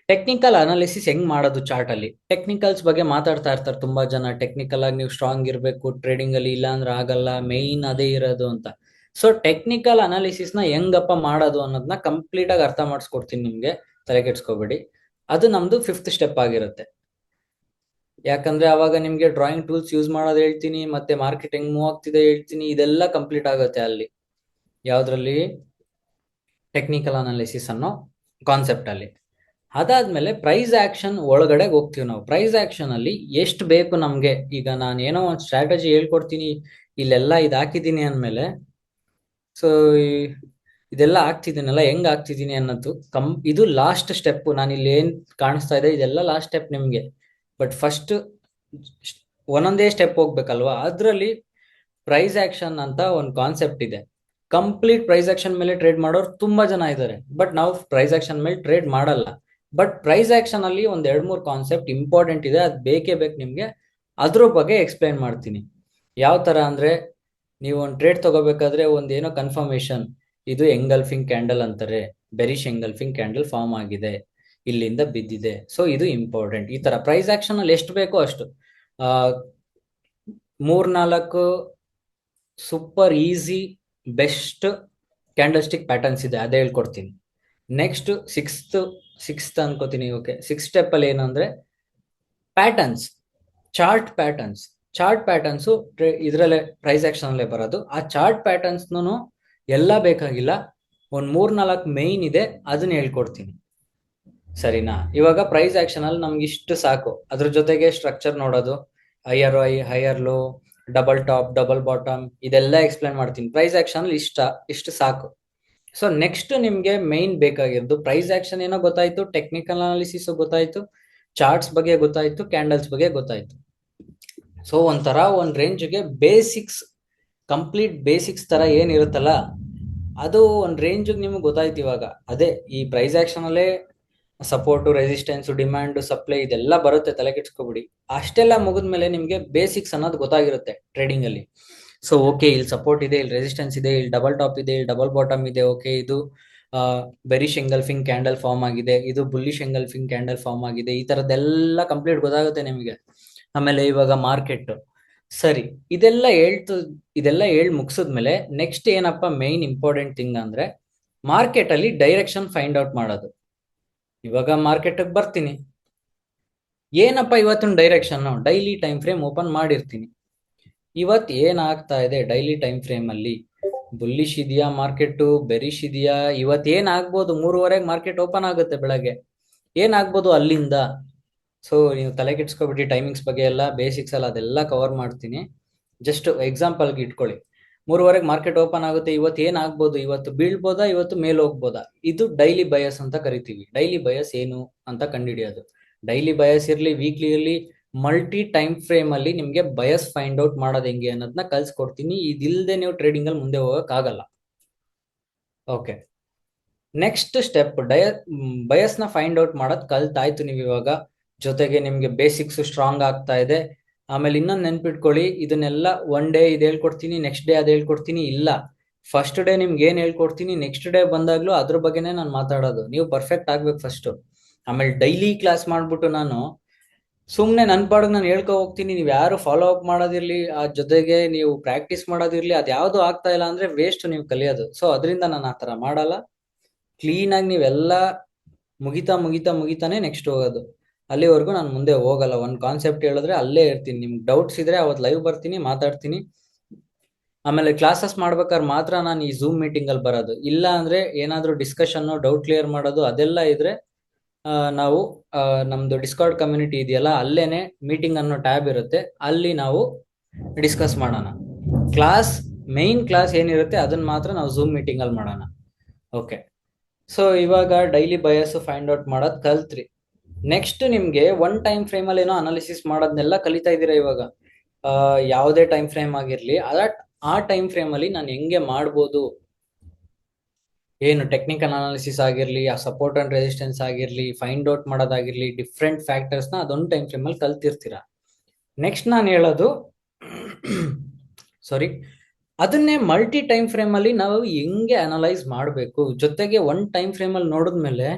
ಟೆಕ್ನಿಕಲ್ ಅನಾಲಿಸಿಸ್ ಹೆಂಗ್ ಮಾಡೋದು. ಚಾರ್ಟ್ ಅಲ್ಲಿ ಟೆಕ್ನಿಕಲ್ಸ್ ಬಗ್ಗೆ ಮಾತಾಡ್ತಾ ಇರ್ತಾರೆ ತುಂಬಾ ಜನ. ಟೆಕ್ನಿಕಲ್ ಆಗಿ ನೀವು ಸ್ಟ್ರಾಂಗ್ ಇರಬೇಕು ಟ್ರೇಡಿಂಗ್ ಅಲ್ಲಿ, ಇಲ್ಲ ಅಂದ್ರೆ ಆಗಲ್ಲ, ಮೇಯ್ನ್ ಅದೇ ಇರೋದು ಅಂತ. ಸೊ ಟೆಕ್ನಿಕಲ್ ಅನಾಲಿಸಿಸ್ ನ ಹೆಂಗಪ್ಪ ಮಾಡೋದು ಅನ್ನೋದನ್ನ ಕಂಪ್ಲೀಟ್ ಆಗಿ ಅರ್ಥ ಮಾಡಿಸ್ಕೊಡ್ತೀನಿ ನಿಮ್ಗೆ, ತಲೆ ಕೆಡ್ಸ್ಕೊಬೇಡಿ. ಅದು ನಮ್ದು 5th ಸ್ಟೆಪ್ ಆಗಿರುತ್ತೆ. ಯಾಕಂದ್ರೆ ಅವಾಗ ನಿಮ್ಗೆ ಡ್ರಾಯಿಂಗ್ ಟೂಲ್ಸ್ ಯೂಸ್ ಮಾಡೋದು ಹೇಳ್ತೀನಿ, ಮತ್ತೆ ಮಾರ್ಕೆಟ್ ಹೆಂಗ್ ಮೂವ್ ಆಗ್ತಿದೆ ಹೇಳ್ತೀನಿ, ಇದೆಲ್ಲ ಕಂಪ್ಲೀಟ್ ಆಗುತ್ತೆ ಅಲ್ಲಿ ಯಾವ್ದ್ರಲ್ಲಿ, ಟೆಕ್ನಿಕಲ್ ಅನಾಲಿಸಿಸ್ ಅನ್ನೋ ಕಾನ್ಸೆಪ್ಟ್ ಅಲ್ಲಿ. ಅದಾದ್ಮೇಲೆ ಪ್ರೈಸ್ ಆಕ್ಷನ್ ಒಳಗಡೆ ಹೋಗ್ತೀವಿ ನಾವು. ಪ್ರೈಸ್ ಆಕ್ಷನ್ ಅಲ್ಲಿ ಎಷ್ಟು ಬೇಕು ನಮ್ಗೆ, ಈಗ ನಾನು ಏನೋ ಒಂದು ಸ್ಟ್ರಾಟಜಿ ಹೇಳ್ಕೊಡ್ತೀನಿ, ಇಲ್ಲೆಲ್ಲ ಇದು ಹಾಕಿದ್ದೀನಿ ಅಂದ್ಮೇಲೆ, ಸೊ ಇದೆಲ್ಲ ಆಗ್ತಿದ್ದೀನಲ್ಲ, ಹೆಂಗ್ ಆಗ್ತಿದ್ದೀನಿ ಅನ್ನೋದು ಇದು ಲಾಸ್ಟ್ ಸ್ಟೆಪ್. ನಾನು ಇಲ್ಲಿ ಏನ್ ಕಾಣಿಸ್ತಾ ಇದೆ ಇದೆಲ್ಲ ಲಾಸ್ಟ್ ಸ್ಟೆಪ್ ನಿಮ್ಗೆ. ಬಟ್ ಫಸ್ಟ್ ಒಂದೊಂದೇ ಸ್ಟೆಪ್ ಹೋಗ್ಬೇಕಲ್ವಾ. ಅದ್ರಲ್ಲಿ ಪ್ರೈಸ್ ಆಕ್ಷನ್ ಅಂತ ಒಂದು ಕಾನ್ಸೆಪ್ಟ್ ಇದೆ. ಕಂಪ್ಲೀಟ್ ಪ್ರೈಸ್ ಆಕ್ಷನ್ ಮೇಲೆ ಟ್ರೇಡ್ ಮಾಡೋರು ತುಂಬಾ ಜನ ಇದ್ದಾರೆ, ಬಟ್ ನಾವು ಪ್ರೈಸ್ ಆಕ್ಷನ್ ಮೇಲೆ ಟ್ರೇಡ್ ಮಾಡಲ್ಲ. ಬಟ್ ಪ್ರೈಸ್ ಆಕ್ಷನ್ ಅಲ್ಲಿ ಒಂದ್ 2-3 ಕಾನ್ಸೆಪ್ಟ್ ಇಂಪಾರ್ಟೆಂಟ್ ಇದೆ, ಅದು ಬೇಕೇ ಬೇಕು ನಿಮ್ಗೆ. ಅದ್ರ ಬಗ್ಗೆ ಎಕ್ಸ್ಪ್ಲೈನ್ ಮಾಡ್ತೀನಿ. ಯಾವ ತರ ಅಂದ್ರೆ, ನೀವು ಒಂದು ಟ್ರೇಡ್ ತಗೋಬೇಕಾದ್ರೆ ಒಂದೇನೋ ಕನ್ಫರ್ಮೇಶನ್, ಇದು ಎಂಗಲ್ಫಿಂಗ್ ಕ್ಯಾಂಡಲ್ ಅಂತಾರೆ, ಬೆರಿಶ್ ಎಂಗಲ್ಫಿಂಗ್ ಕ್ಯಾಂಡಲ್ ಫಾರ್ಮ್ ಆಗಿದೆ, ಇಲ್ಲಿಂದ ಬಿದ್ದಿದೆ, ಸೊ ಇದು ಇಂಪಾರ್ಟೆಂಟ್. ಈ ತರ ಪ್ರೈಸ್ ಆಕ್ಷನ್ ಅಲ್ಲಿ ಎಷ್ಟು ಬೇಕೋ ಅಷ್ಟು 3-4 super easy best candle stick patterns ಇದೆ, ಅದೇ ಹೇಳ್ಕೊಡ್ತೀನಿ. ನೆಕ್ಸ್ಟ್ ಸಿಕ್ಸ್ತ್ ಅನ್ಕೋತೀನಿ. ಓಕೆ, 6th ಸ್ಟೆಪ್ ಅಲ್ಲಿ ಏನಂದ್ರೆ ಪ್ಯಾಟರ್ನ್ಸ್, ಚಾರ್ಟ್ ಪ್ಯಾಟರ್ನ್ಸ್ ಇದ್ರಲ್ಲೇ ಪ್ರೈಸ್ ಆಕ್ಷನ್ ಅಲ್ಲೇ ಬರೋದು. ಆ ಚಾರ್ಟ್ ಪ್ಯಾಟರ್ನ್ಸ್ ಎಲ್ಲ ಬೇಕಾಗಿಲ್ಲ, ಒಂದ್ 3-4 ಮೇನ್ ಇದೆ, ಅದನ್ನ ಹೇಳ್ಕೊಡ್ತೀನಿ, ಸರಿನಾ. ಇವಾಗ ಪ್ರೈಸ್ ಆಕ್ಷನ್ ಅಲ್ಲಿ ನಮ್ಗೆ ಇಷ್ಟು ಸಾಕು. ಅದ್ರ ಜೊತೆಗೆ ಸ್ಟ್ರಕ್ಚರ್ ನೋಡೋದು, higher high, higher low, double top, double bottom, ಇದೆಲ್ಲ ಎಕ್ಸ್ಪ್ಲೇನ್ ಮಾಡ್ತೀನಿ. ಪ್ರೈಸ್ ಆಕ್ಷನ್ ಅಲ್ಲಿ ಇಷ್ಟು ಸಾಕು. ಸೊ ನೆಕ್ಸ್ಟ್ ನಿಮ್ಗೆ ಮೈನ್ ಬೇಕಾಗಿರೋದು, ಪ್ರೈಸ್ ಆಕ್ಷನ್ ಏನೋ ಗೊತ್ತಾಯ್ತು, ಟೆಕ್ನಿಕಲ್ ಅನಾಲಿಸಿಸ್ ಗೊತ್ತಾಯ್ತು, ಚಾರ್ಟ್ಸ್ ಬಗ್ಗೆ ಗೊತ್ತಾಯ್ತು, ಕ್ಯಾಂಡಲ್ಸ್ ಬಗ್ಗೆ ಗೊತ್ತಾಯ್ತು. ಸೊ ಒಂಥರ ಒಂದ್ ರೇಂಜ್ಗೆ ಬೇಸಿಕ್ಸ್, ಕಂಪ್ಲೀಟ್ ಬೇಸಿಕ್ಸ್ ತರ ಏನಿರುತ್ತಲ್ಲ, ಅದು ಒಂದ್ ರೇಂಜ್ ನಿಮ್ಗೆ ಗೊತ್ತಾಯ್ತು ಇವಾಗ. ಅದೇ ಈ ಪ್ರೈಸ್ ಆಕ್ಷನ್ ಅಲ್ಲೇ ಸಪೋರ್ಟ್, ರೆಸಿಸ್ಟೆನ್ಸ್, ಡಿಮ್ಯಾಂಡ್, ಸಪ್ಲೈ ಇದೆಲ್ಲ ಬರುತ್ತೆ, ತಲೆ ಕೆಡ್ಸ್ಕೊಬಿಡಿ. ಅಷ್ಟೆಲ್ಲ ಮುಗಿದ್ಮೇಲೆ ನಿಮ್ಗೆ ಬೇಸಿಕ್ಸ್ ಅನ್ನೋದು ಗೊತ್ತಾಗಿರುತ್ತೆ ಟ್ರೇಡಿಂಗ್ ಅಲ್ಲಿ. ಸೊ ಓಕೆ, ಇಲ್ಲಿ ಸಪೋರ್ಟ್ ಇದೆ, ಇಲ್ಲಿ ರೆಸಿಸ್ಟೆನ್ಸ್ ಇದೆ, ಇಲ್ಲಿ ಡಬಲ್ ಟಾಪ್ ಇದೆ, ಇಲ್ಲಿ ಡಬಲ್ ಬಾಟಮ್ ಇದೆ. ಓಕೆ, ಇದು ಬೆರಿಶ್ ಎಂಗಲ್ಫಿಂಗ್ ಕ್ಯಾಂಡಲ್ ಫಾರ್ಮ್ ಆಗಿದೆ, ಇದು ಬುಲ್ಲಿಶ್ ಎಂಗಲ್ಫಿಂಗ್ ಕ್ಯಾಂಡಲ್ ಫಾರ್ಮ್ ಆಗಿದೆ, ಈ ತರದ್ದೆಲ್ಲ ಕಂಪ್ಲೀಟ್ ಗೊತ್ತಾಗುತ್ತೆ ನಿಮಗೆ. ಆಮೇಲೆ ಇವಾಗ ಮಾರ್ಕೆಟ್, ಸರಿ, ಇದೆಲ್ಲ ಹೇಳಿ ಮುಗಿಸಿದ್ಮೇಲೆ ನೆಕ್ಸ್ಟ್ ಏನಪ್ಪ ಮೈನ್ ಇಂಪಾರ್ಟೆಂಟ್ ಥಿಂಗ್ ಅಂದ್ರೆ, ಮಾರ್ಕೆಟ್ ಅಲ್ಲಿ ಡೈರೆಕ್ಷನ್ ಫೈಂಡ್ ಔಟ್ ಮಾಡೋದು. ಇವಾಗ ಮಾರ್ಕೆಟ್ ಬರ್ತೀನಿ, ಏನಪ್ಪ ಇವತ್ತಿನ direction, daily time frame open ಮಾಡಿರ್ತೀನಿ. ಇವತ್ತು ಏನಾಗ್ತಾ ಇದೆ ಡೈಲಿ ಟೈಮ್ ಫ್ರೇಮ್ ಅಲ್ಲಿ, ಬುಲ್ಲಿಶ್ ಇದೆಯಾ ಮಾರ್ಕೆಟ್, ಬೆರಿಶ್ ಇದೆಯಾ, ಇವತ್ತು ಏನಾಗ್ಬೋದು, 3:30 ಮಾರ್ಕೆಟ್ ಓಪನ್ ಆಗುತ್ತೆ ಬೆಳಗ್ಗೆ, ಏನಾಗ್ಬೋದು ಅಲ್ಲಿಂದ. ಸೊ ನೀವು ತಲೆ ಕೆಡ್ಸ್ಕೊಬಿಟ್ಟು ಟೈಮಿಂಗ್ಸ್ ಬಗ್ಗೆ ಎಲ್ಲ ಬೇಸಿಕ್ಸ್ ಎಲ್ಲ ಅದೆಲ್ಲ ಕವರ್ ಮಾಡ್ತೀನಿ. ಜಸ್ಟ್ ಎಕ್ಸಾಂಪಲ್ಗೆ ಇಟ್ಕೊಳ್ಳಿ, 3:30 ಮಾರ್ಕೆಟ್ ಓಪನ್ ಆಗುತ್ತೆ, ಇವತ್ತು ಏನಾಗ್ಬೋದು, ಇವತ್ತು ಬೀಳ್ಬೋದಾ, ಇವತ್ತು ಮೇಲೆ ಹೋಗ್ಬೋದಾ, ಇದು ಡೈಲಿ ಬಯಸ್ ಅಂತ ಕರಿತೀವಿ. ಡೈಲಿ ಬಯಸ್ ಏನು ಅಂತ ಕಂಡುಹಿಡಿಯೋದು. ಡೈಲಿ ಬಯಸ್ ಇರ್ಲಿ, ವೀಕ್ಲಿ ಇರ್ಲಿ, ಮಲ್ಟಿ ಟೈಮ್ ಫ್ರೇಮ್ ಅಲ್ಲಿ ನಿಮ್ಗೆ ಬಯಸ್ ಫೈಂಡ್ ಔಟ್ ಮಾಡೋದು ಹೆಂಗೆ ಅನ್ನೋದನ್ನ ಕಲ್ಸ್ಕೊಡ್ತೀನಿ. ಇದಿಲ್ದೆ ನೀವು ಟ್ರೇಡಿಂಗ್ ಅಲ್ಲಿ ಮುಂದೆ ಹೋಗಕ್ ಆಗಲ್ಲ. ಓಕೆ, ನೆಕ್ಸ್ಟ್ ಸ್ಟೆಪ್ ಬಯಸ್ ನ ಫೈಂಡ್ ಔಟ್ ಮಾಡೋದ್ ಕಲ್ತಾಯ್ತು ನೀವು ಇವಾಗ. ಜೊತೆಗೆ ನಿಮ್ಗೆ ಬೇಸಿಕ್ಸ್ ಸ್ಟ್ರಾಂಗ್ ಆಗ್ತಾ ಇದೆ. ಆಮೇಲೆ ಇನ್ನೊಂದು ನೆನ್ಪಿಟ್ಕೊಳ್ಳಿ, ಇದನ್ನೆಲ್ಲ ಒನ್ ಡೇ ಇದು ಹೇಳ್ಕೊಡ್ತೀನಿ, ನೆಕ್ಸ್ಟ್ ಡೇ ಅದು ಹೇಳ್ಕೊಡ್ತೀನಿ, ಇಲ್ಲ. ಫಸ್ಟ್ ಡೇ ನಿಮ್ಗೆ ಏನ್ ಹೇಳ್ಕೊಡ್ತೀನಿ, ನೆಕ್ಸ್ಟ್ ಡೇ ಬಂದಾಗ್ಲೂ ಅದ್ರ ಬಗ್ಗೆನೇ ನಾನು ಮಾತಾಡೋದು. ನೀವು ಪರ್ಫೆಕ್ಟ್ ಆಗ್ಬೇಕು ಫಸ್ಟ್. ಆಮೇಲೆ ಡೈಲಿ ಕ್ಲಾಸ್ ಮಾಡ್ಬಿಟ್ಟು ನಾನು ಸುಮ್ನೆ ನನ್ ಪಾಡಿಗೆ ನಾನು ಹೇಳ್ಕೊ ಹೋಗ್ತೀನಿ, ನೀವು ಯಾರು ಫಾಲೋ ಅಪ್ ಮಾಡೋದಿರ್ಲಿ, ಆ ಜೊತೆಗೆ ನೀವು ಪ್ರಾಕ್ಟೀಸ್ ಮಾಡೋದಿರ್ಲಿ, ಅದ್ಯಾವುದು ಆಗ್ತಾ ಇಲ್ಲ ಅಂದ್ರೆ ವೇಸ್ಟ್ ನೀವು ಕಲಿಯೋದು. ಸೊ ಅದರಿಂದ ನಾನು ಆ ತರ ಮಾಡಲ್ಲ. ಕ್ಲೀನ್ ಆಗಿ ನೀವೆಲ್ಲ ಮುಗಿತಾನೆ ನೆಕ್ಸ್ಟ್ ಹೋಗೋದು. ಅಲ್ಲಿವರೆಗೂ ನಾನು ಮುಂದೆ ಹೋಗಲ್ಲ. ಒಂದು ಕಾನ್ಸೆಪ್ಟ್ ಹೇಳಿದ್ರೆ ಅಲ್ಲೇ ಇರ್ತೀನಿ. ನಿಮ್ಗೆ ಡೌಟ್ಸ್ ಇದ್ರೆ ಅವತ್ತು ಲೈವ್ ಬರ್ತೀನಿ, ಮಾತಾಡ್ತೀನಿ. ಆಮೇಲೆ ಕ್ಲಾಸಸ್ ಮಾಡ್ಬೇಕಾದ್ರೆ ಮಾತ್ರ ನಾನು ಈ ಝೂಮ್ ಮೀಟಿಂಗ್ ಅಲ್ಲಿ ಬರೋದು. ಇಲ್ಲ ಅಂದ್ರೆ ಏನಾದ್ರೂ ಡಿಸ್ಕಷನ್, ಡೌಟ್ ಕ್ಲಿಯರ್ ಮಾಡೋದು ಅದೆಲ್ಲ ಇದ್ರೆ ನಾವು ನಮ್ದು ಡಿಸ್ಕಾರ್ಡ್ ಕಮ್ಯುನಿಟಿ ಇದೆಯಲ್ಲ, ಅಲ್ಲೇನೆ ಮೀಟಿಂಗ್ ಅನ್ನೋ ಟ್ಯಾಬ್ ಇರುತ್ತೆ, ಅಲ್ಲಿ ನಾವು ಡಿಸ್ಕಸ್ ಮಾಡೋಣ. ಕ್ಲಾಸ್, ಮೈನ್ ಕ್ಲಾಸ್ ಏನಿರುತ್ತೆ ಅದನ್ನ ಮಾತ್ರ ನಾವು ಝೂಮ್ ಮೀಟಿಂಗ್ ಅಲ್ಲಿ ಮಾಡೋಣ. ಓಕೆ, ಸೊ ಇವಾಗ ಡೈಲಿ ಬಯಸ್ ಫೈಂಡ್ ಔಟ್ ಮಾಡೋದು ಕಲ್ತ್ರಿ. ನೆಕ್ಸ್ಟ್ ನಿಮ್ಗೆ ಒನ್ ಟೈಮ್ ಫ್ರೇಮ್ ಅಲ್ಲಿ ಏನೋ ಅನಾಲಿಸಿಸ್ ಮಾಡೋದನ್ನೆಲ್ಲ ಕಲಿತಾ ಇದ್ದೀರಾ ಇವಾಗ. ಯಾವುದೇ ಟೈಮ್ ಫ್ರೇಮ್ ಆಗಿರ್ಲಿ, ಆ ಟೈಮ್ ಫ್ರೇಮ್ ಅಲ್ಲಿ ನಾನು ಹೆಂಗೆ ಮಾಡ್ಬೋದು, ಏನು ಟೆಕ್ನಿಕಲ್ ಅನಾಲಿಸಿಸ್ ಆಗಿರ್ಲಿ, ಆ ಸಪೋರ್ಟ್ ಅಂಡ್ ರೆಸಿಸ್ಟೆನ್ಸ್ ಆಗಿರ್ಲಿ, ಫೈಂಡ್ ಔಟ್ ಮಾಡೋದಾಗಿರ್ಲಿ, ಡಿಫ್ರೆಂಟ್ ಫ್ಯಾಕ್ಟರ್ಸ್ನ ಅದೊಂದು ಟೈಮ್ ಫ್ರೇಮ್ ಅಲ್ಲಿ ಕಲ್ತಿರ್ತೀರಾ. ನೆಕ್ಸ್ಟ್ ನಾನು ಹೇಳೋದು ಸಾರಿ, ಅದನ್ನೇ ಮಲ್ಟಿ ಟೈಮ್ ಫ್ರೇಮ್ ಅಲ್ಲಿ ನಾವು ಹೆಂಗೆ ಅನಲೈಸ್ ಮಾಡಬೇಕು, ಜೊತೆಗೆ ಒನ್ ಟೈಮ್ ಫ್ರೇಮ್ ಅಲ್ಲಿ ನೋಡಿದ್ಮೇಲೆ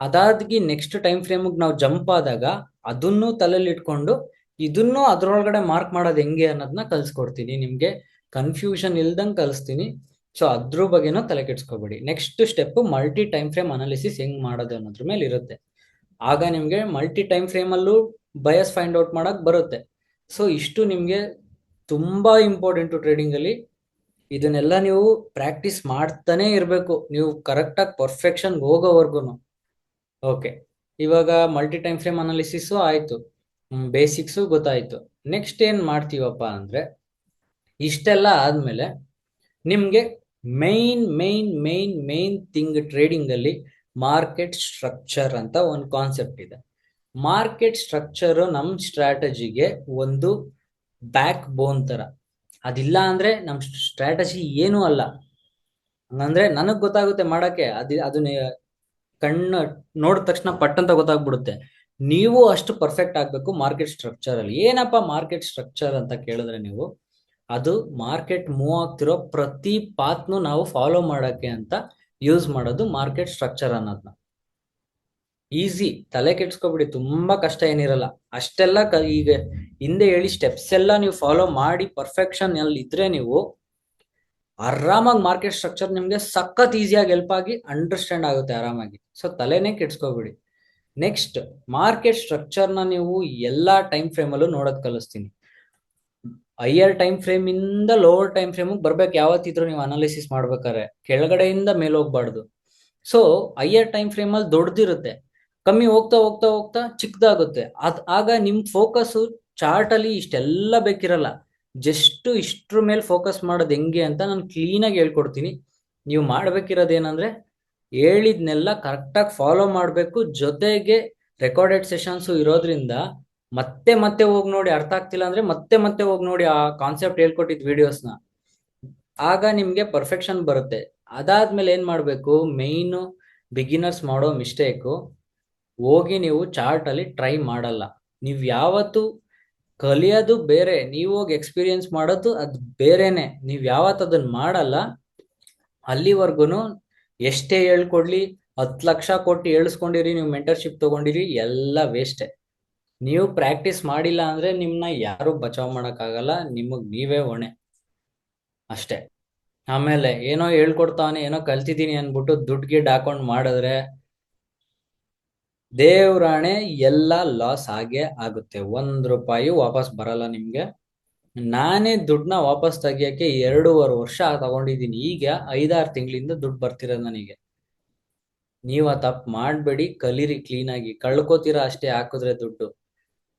ಅದಾದ್ಗಿ ನೆಕ್ಸ್ಟ್ ಟೈಮ್ ಫ್ರೇಮ್ಗೆ ನಾವು ಜಂಪ್ ಆದಾಗ ಅದನ್ನು ತಲೆಯಲ್ಲಿ ಇಟ್ಕೊಂಡು ಇದನ್ನು ಅದ್ರೊಳಗಡೆ ಮಾರ್ಕ್ ಮಾಡೋದು ಹೆಂಗೆ ಅನ್ನೋದನ್ನ ಕಲ್ಸ್ಕೊಡ್ತೀನಿ ನಿಮ್ಗೆ. ಕನ್ಫ್ಯೂಷನ್ ಇಲ್ದಂಗೆ ಕಲಿಸ್ತೀನಿ. ಸೊ ಅದ್ರ ಬಗ್ಗೆನೂ ತಲೆ ಕೆಡ್ಸ್ಕೊಬೇಡಿ. Next step multi time frame analysis ಹೆಂಗ್ ಮಾಡೋದು ಅನ್ನೋದ್ರ ಮೇಲೆ ಇರುತ್ತೆ. ಆಗ ನಿಮ್ಗೆ ಮಲ್ಟಿ ಟೈಮ್ ಫ್ರೇಮ್ ಅಲ್ಲೂ ಬಯಸ್ ಫೈಂಡ್ ಔಟ್ ಮಾಡಕ್ ಬರುತ್ತೆ. ಸೊ ಇಷ್ಟು ನಿಮ್ಗೆ ತುಂಬಾ ಇಂಪಾರ್ಟೆಂಟು ಟ್ರೇಡಿಂಗ್ ಅಲ್ಲಿ. ಇದನ್ನೆಲ್ಲ ನೀವು ಪ್ರಾಕ್ಟೀಸ್ ಮಾಡ್ತಾನೆ ಇರಬೇಕು, ನೀವು ಕರೆಕ್ಟಾಗಿ ಪರ್ಫೆಕ್ಷನ್ ಹೋಗೋವರ್ಗು. ಓಕೆ, ಇವಾಗ ಮಲ್ಟಿ ಟೈಮ್ ಫ್ರೇಮ್ ಅನಾಲಿಸಿಸ್ ಆಯ್ತು, ಬೇಸಿಕ್ಸು ಗೊತ್ತಾಯ್ತು. ನೆಕ್ಸ್ಟ್ ಏನ್ ಮಾಡ್ತೀವಪ್ಪ ಅಂದ್ರೆ, ಇಷ್ಟೆಲ್ಲ ಆದ್ಮೇಲೆ ನಿಮ್ಗೆ main main main main thing trading ಅಲ್ಲಿ ಮಾರ್ಕೆಟ್ ಸ್ಟ್ರಕ್ಚರ್ ಅಂತ ಒಂದು ಕಾನ್ಸೆಪ್ಟ್ ಇದೆ. ಮಾರ್ಕೆಟ್ ಸ್ಟ್ರಕ್ಚರ್ ನಮ್ ಸ್ಟ್ರಾಟಜಿಗೆ ಒಂದು ಬ್ಯಾಕ್ ಬೋನ್ ತರ. ಅದಿಲ್ಲ ಅಂದ್ರೆ ನಮ್ ಸ್ಟ್ರಾಟಜಿ ಏನೂ ಅಲ್ಲ. ಹಂಗಂದ್ರೆ ನನಗ್ ಗೊತ್ತಾಗುತ್ತೆ ಮಾಡಕ್ಕೆ, ಅದನ್ನ ಕಣ್ಣು ನೋಡಿದ ತಕ್ಷಣ ಪಟ್ ಅಂತ ಗೊತ್ತಾಗ್ಬಿಡುತ್ತೆ. ನೀವು ಅಷ್ಟು ಪರ್ಫೆಕ್ಟ್ ಆಗ್ಬೇಕು ಮಾರ್ಕೆಟ್ ಸ್ಟ್ರಕ್ಚರ್ ಅಲ್ಲಿ. ಏನಪ್ಪ ಮಾರ್ಕೆಟ್ ಸ್ಟ್ರಕ್ಚರ್ ಅಂತ ಕೇಳಿದ್ರೆ, ನೀವು ಅದು ಮಾರ್ಕೆಟ್ ಮೂವ್ ಆಗ್ತಿರೋ ಪ್ರತಿ ಪಾತ್ನು ನಾವು ಫಾಲೋ ಮಾಡಕ್ಕೆ ಅಂತ ಯೂಸ್ ಮಾಡೋದು ಮಾರ್ಕೆಟ್ ಸ್ಟ್ರಕ್ಚರ್ ಅನ್ನೋದನ್ನ. ಈಸಿ, ತಲೆ ಕೆಡ್ಸ್ಕೊಬಿಡಿ, ತುಂಬಾ ಕಷ್ಟ ಏನಿರಲ್ಲ. ಅಷ್ಟೆಲ್ಲ ಈಗ ಹಿಂದೆ ಹೇಳಿ ಸ್ಟೆಪ್ಸ್ ಎಲ್ಲ ನೀವು ಫಾಲೋ ಮಾಡಿ ಪರ್ಫೆಕ್ಷನ್ ಅಲ್ಲಿ ಇದ್ರೆ ನೀವು ಆರಾಮಾಗಿ ಮಾರ್ಕೆಟ್ ಸ್ಟ್ರಕ್ಚರ್ ನಿಮ್ಗೆ ಸಖತ್ ಈಸಿಯಾಗಿ ಹೆಲ್ಪ್ ಆಗಿ ಅಂಡರ್ಸ್ಟ್ಯಾಂಡ್ ಆಗುತ್ತೆ ಆರಾಮಾಗಿ. ಸೊ ತಲೆನೇ ಕೆಡ್ಸ್ಕೊಬಿಡಿ. ನೆಕ್ಸ್ಟ್, ಮಾರ್ಕೆಟ್ ಸ್ಟ್ರಕ್ಚರ್ನ ನೀವು ಎಲ್ಲಾ ಟೈಮ್ ಫ್ರೇಮ್ ಅಲ್ಲೂ ನೋಡೋದ್ ಕಲಿಸ್ತೀನಿ. ಹೈಯರ್ ಟೈಮ್ ಫ್ರೇಮ್ ಇಂದ ಲೋವರ್ ಟೈಮ್ ಫ್ರೇಮ್ ಬರ್ಬೇಕು ಯಾವತ್ತಿದ್ರು ನೀವು ಅನಾಲಿಸಿಸ್ ಮಾಡ್ಬೇಕಾದ್ರೆ, ಕೆಳಗಡೆಯಿಂದ ಮೇಲೆ ಹೋಗ್ಬಾರ್ದು. ಸೊ ಹೈಯರ್ ಟೈಮ್ ಫ್ರೇಮ್ ಅಲ್ಲಿ ದೊಡ್ಡದಿರುತ್ತೆ, ಕಮ್ಮಿ ಹೋಗ್ತಾ ಹೋಗ್ತಾ ಹೋಗ್ತಾ ಚಿಕ್ಕದಾಗುತ್ತೆ. ಆಗ ನಿಮ್ ಫೋಕಸ್ ಚಾರ್ಟ್ ಅಲ್ಲಿ ಇಷ್ಟೆಲ್ಲ ಬೇಕಿರಲ್ಲ, ಜಸ್ಟ್ ಇಷ್ಟ್ರ ಮೇಲೆ ಫೋಕಸ್ ಮಾಡೋದು ಹೆಂಗೆ ಅಂತ ನಾನು ಕ್ಲೀನಾಗಿ ಹೇಳ್ಕೊಡ್ತೀನಿ. ನೀವು ಮಾಡ್ಬೇಕಿರೋದೇನಂದ್ರೆ ಹೇಳಿದ್ನೆಲ್ಲ ಕರೆಕ್ಟಾಗಿ ಫಾಲೋ ಮಾಡಬೇಕು. ಜೊತೆಗೆ ರೆಕಾರ್ಡೆಡ್ ಸೆಷನ್ಸ್ ಇರೋದ್ರಿಂದ ಮತ್ತೆ ಮತ್ತೆ ಹೋಗಿ ನೋಡಿ, ಅರ್ಥ ಆಗ್ತಿಲ್ಲ ಅಂದ್ರೆ ಮತ್ತೆ ಮತ್ತೆ ಹೋಗಿ ನೋಡಿ ಆ ಕಾನ್ಸೆಪ್ಟ್ ಹೇಳ್ಕೊಟ್ಟಿದ್ ವಿಡಿಯೋಸ್ನ. ಆಗ ನಿಮ್ಗೆ ಪರ್ಫೆಕ್ಷನ್ ಬರುತ್ತೆ. ಅದಾದ್ಮೇಲೆ ಏನ್ ಮಾಡ್ಬೇಕು, ಮೇಯ್ನು ಬಿಗಿನರ್ಸ್ ಮಾಡೋ ಮಿಸ್ಟೇಕು, ಹೋಗಿ ನೀವು ಚಾರ್ಟ್ ಅಲ್ಲಿ ಟ್ರೈ ಮಾಡಲ್ಲ. ನೀವು ಯಾವತ್ತು ಕಲಿಯೋದು ಬೇರೆ, ನೀವು ಹೋಗಿ ಎಕ್ಸ್ಪೀರಿಯನ್ಸ್ ಮಾಡೋದು ಅದು ಬೇರೆನೆ. ನೀವು ಯಾವತ್ತು ಅದನ್ನ ಮಾಡಲ್ಲ ಅಲ್ಲಿವರ್ಗುನು ಎಷ್ಟೇ ಹೇಳ್ಕೊಡ್ಲಿ, 10 ಲಕ್ಷ ಕೊಟ್ಟು ಹೇಳಿಸ್ಕೊಂಡಿರಿ, ನೀವು ಮೆಂಟರ್ಶಿಪ್ ತಗೊಂಡಿರಿ, ಎಲ್ಲ ವೇಸ್ಟೆ. ನೀವು ಪ್ರಾಕ್ಟೀಸ್ ಮಾಡಿಲ್ಲ ಅಂದ್ರೆ ನಿಮ್ನ ಯಾರು ಬಚಾವ್ ಮಾಡಕ್ಕಾಗಲ್ಲ, ನಿಮಗ್ ನೀವೇ ಹೊಣೆ ಅಷ್ಟೇ. ಆಮೇಲೆ ಏನೋ ಹೇಳ್ಕೊಡ್ತಾವನೆ, ಏನೋ ಕಲ್ತಿದ್ದೀನಿ ಅನ್ಬಿಟ್ಟು ದುಡ್ಡು ಗಿಡ್ ಹಾಕೊಂಡ್ ಮಾಡಿದ್ರೆ ದೇವ್ರಾಣೆ ಎಲ್ಲ ಲಾಸ್ ಆಗೇ ಆಗುತ್ತೆ. 1 ರೂಪಾಯಿ ವಾಪಸ್ ಬರಲ್ಲ ನಿಮ್ಗೆ. ನಾನೇ ದುಡ್ಡನ್ನ ವಾಪಸ್ ತೆಗಿಯಕ್ಕೆ 2.5 ವರ್ಷ ತಗೊಂಡಿದ್ದೀನಿ, ಈಗ 5-6 ತಿಂಗಳಿಂದ ದುಡ್ಡು ಬರ್ತಿರೋದು ನನಗೆ. ನೀವ್ ಆ ತಪ್ಪು ಮಾಡ್ಬೇಡಿ, ಕಲೀರಿ ಕ್ಲೀನಾಗಿ. ಕಳ್ಕೊತೀರಾ ಅಷ್ಟೇ ಹಾಕಿದ್ರೆ ದುಡ್ಡು.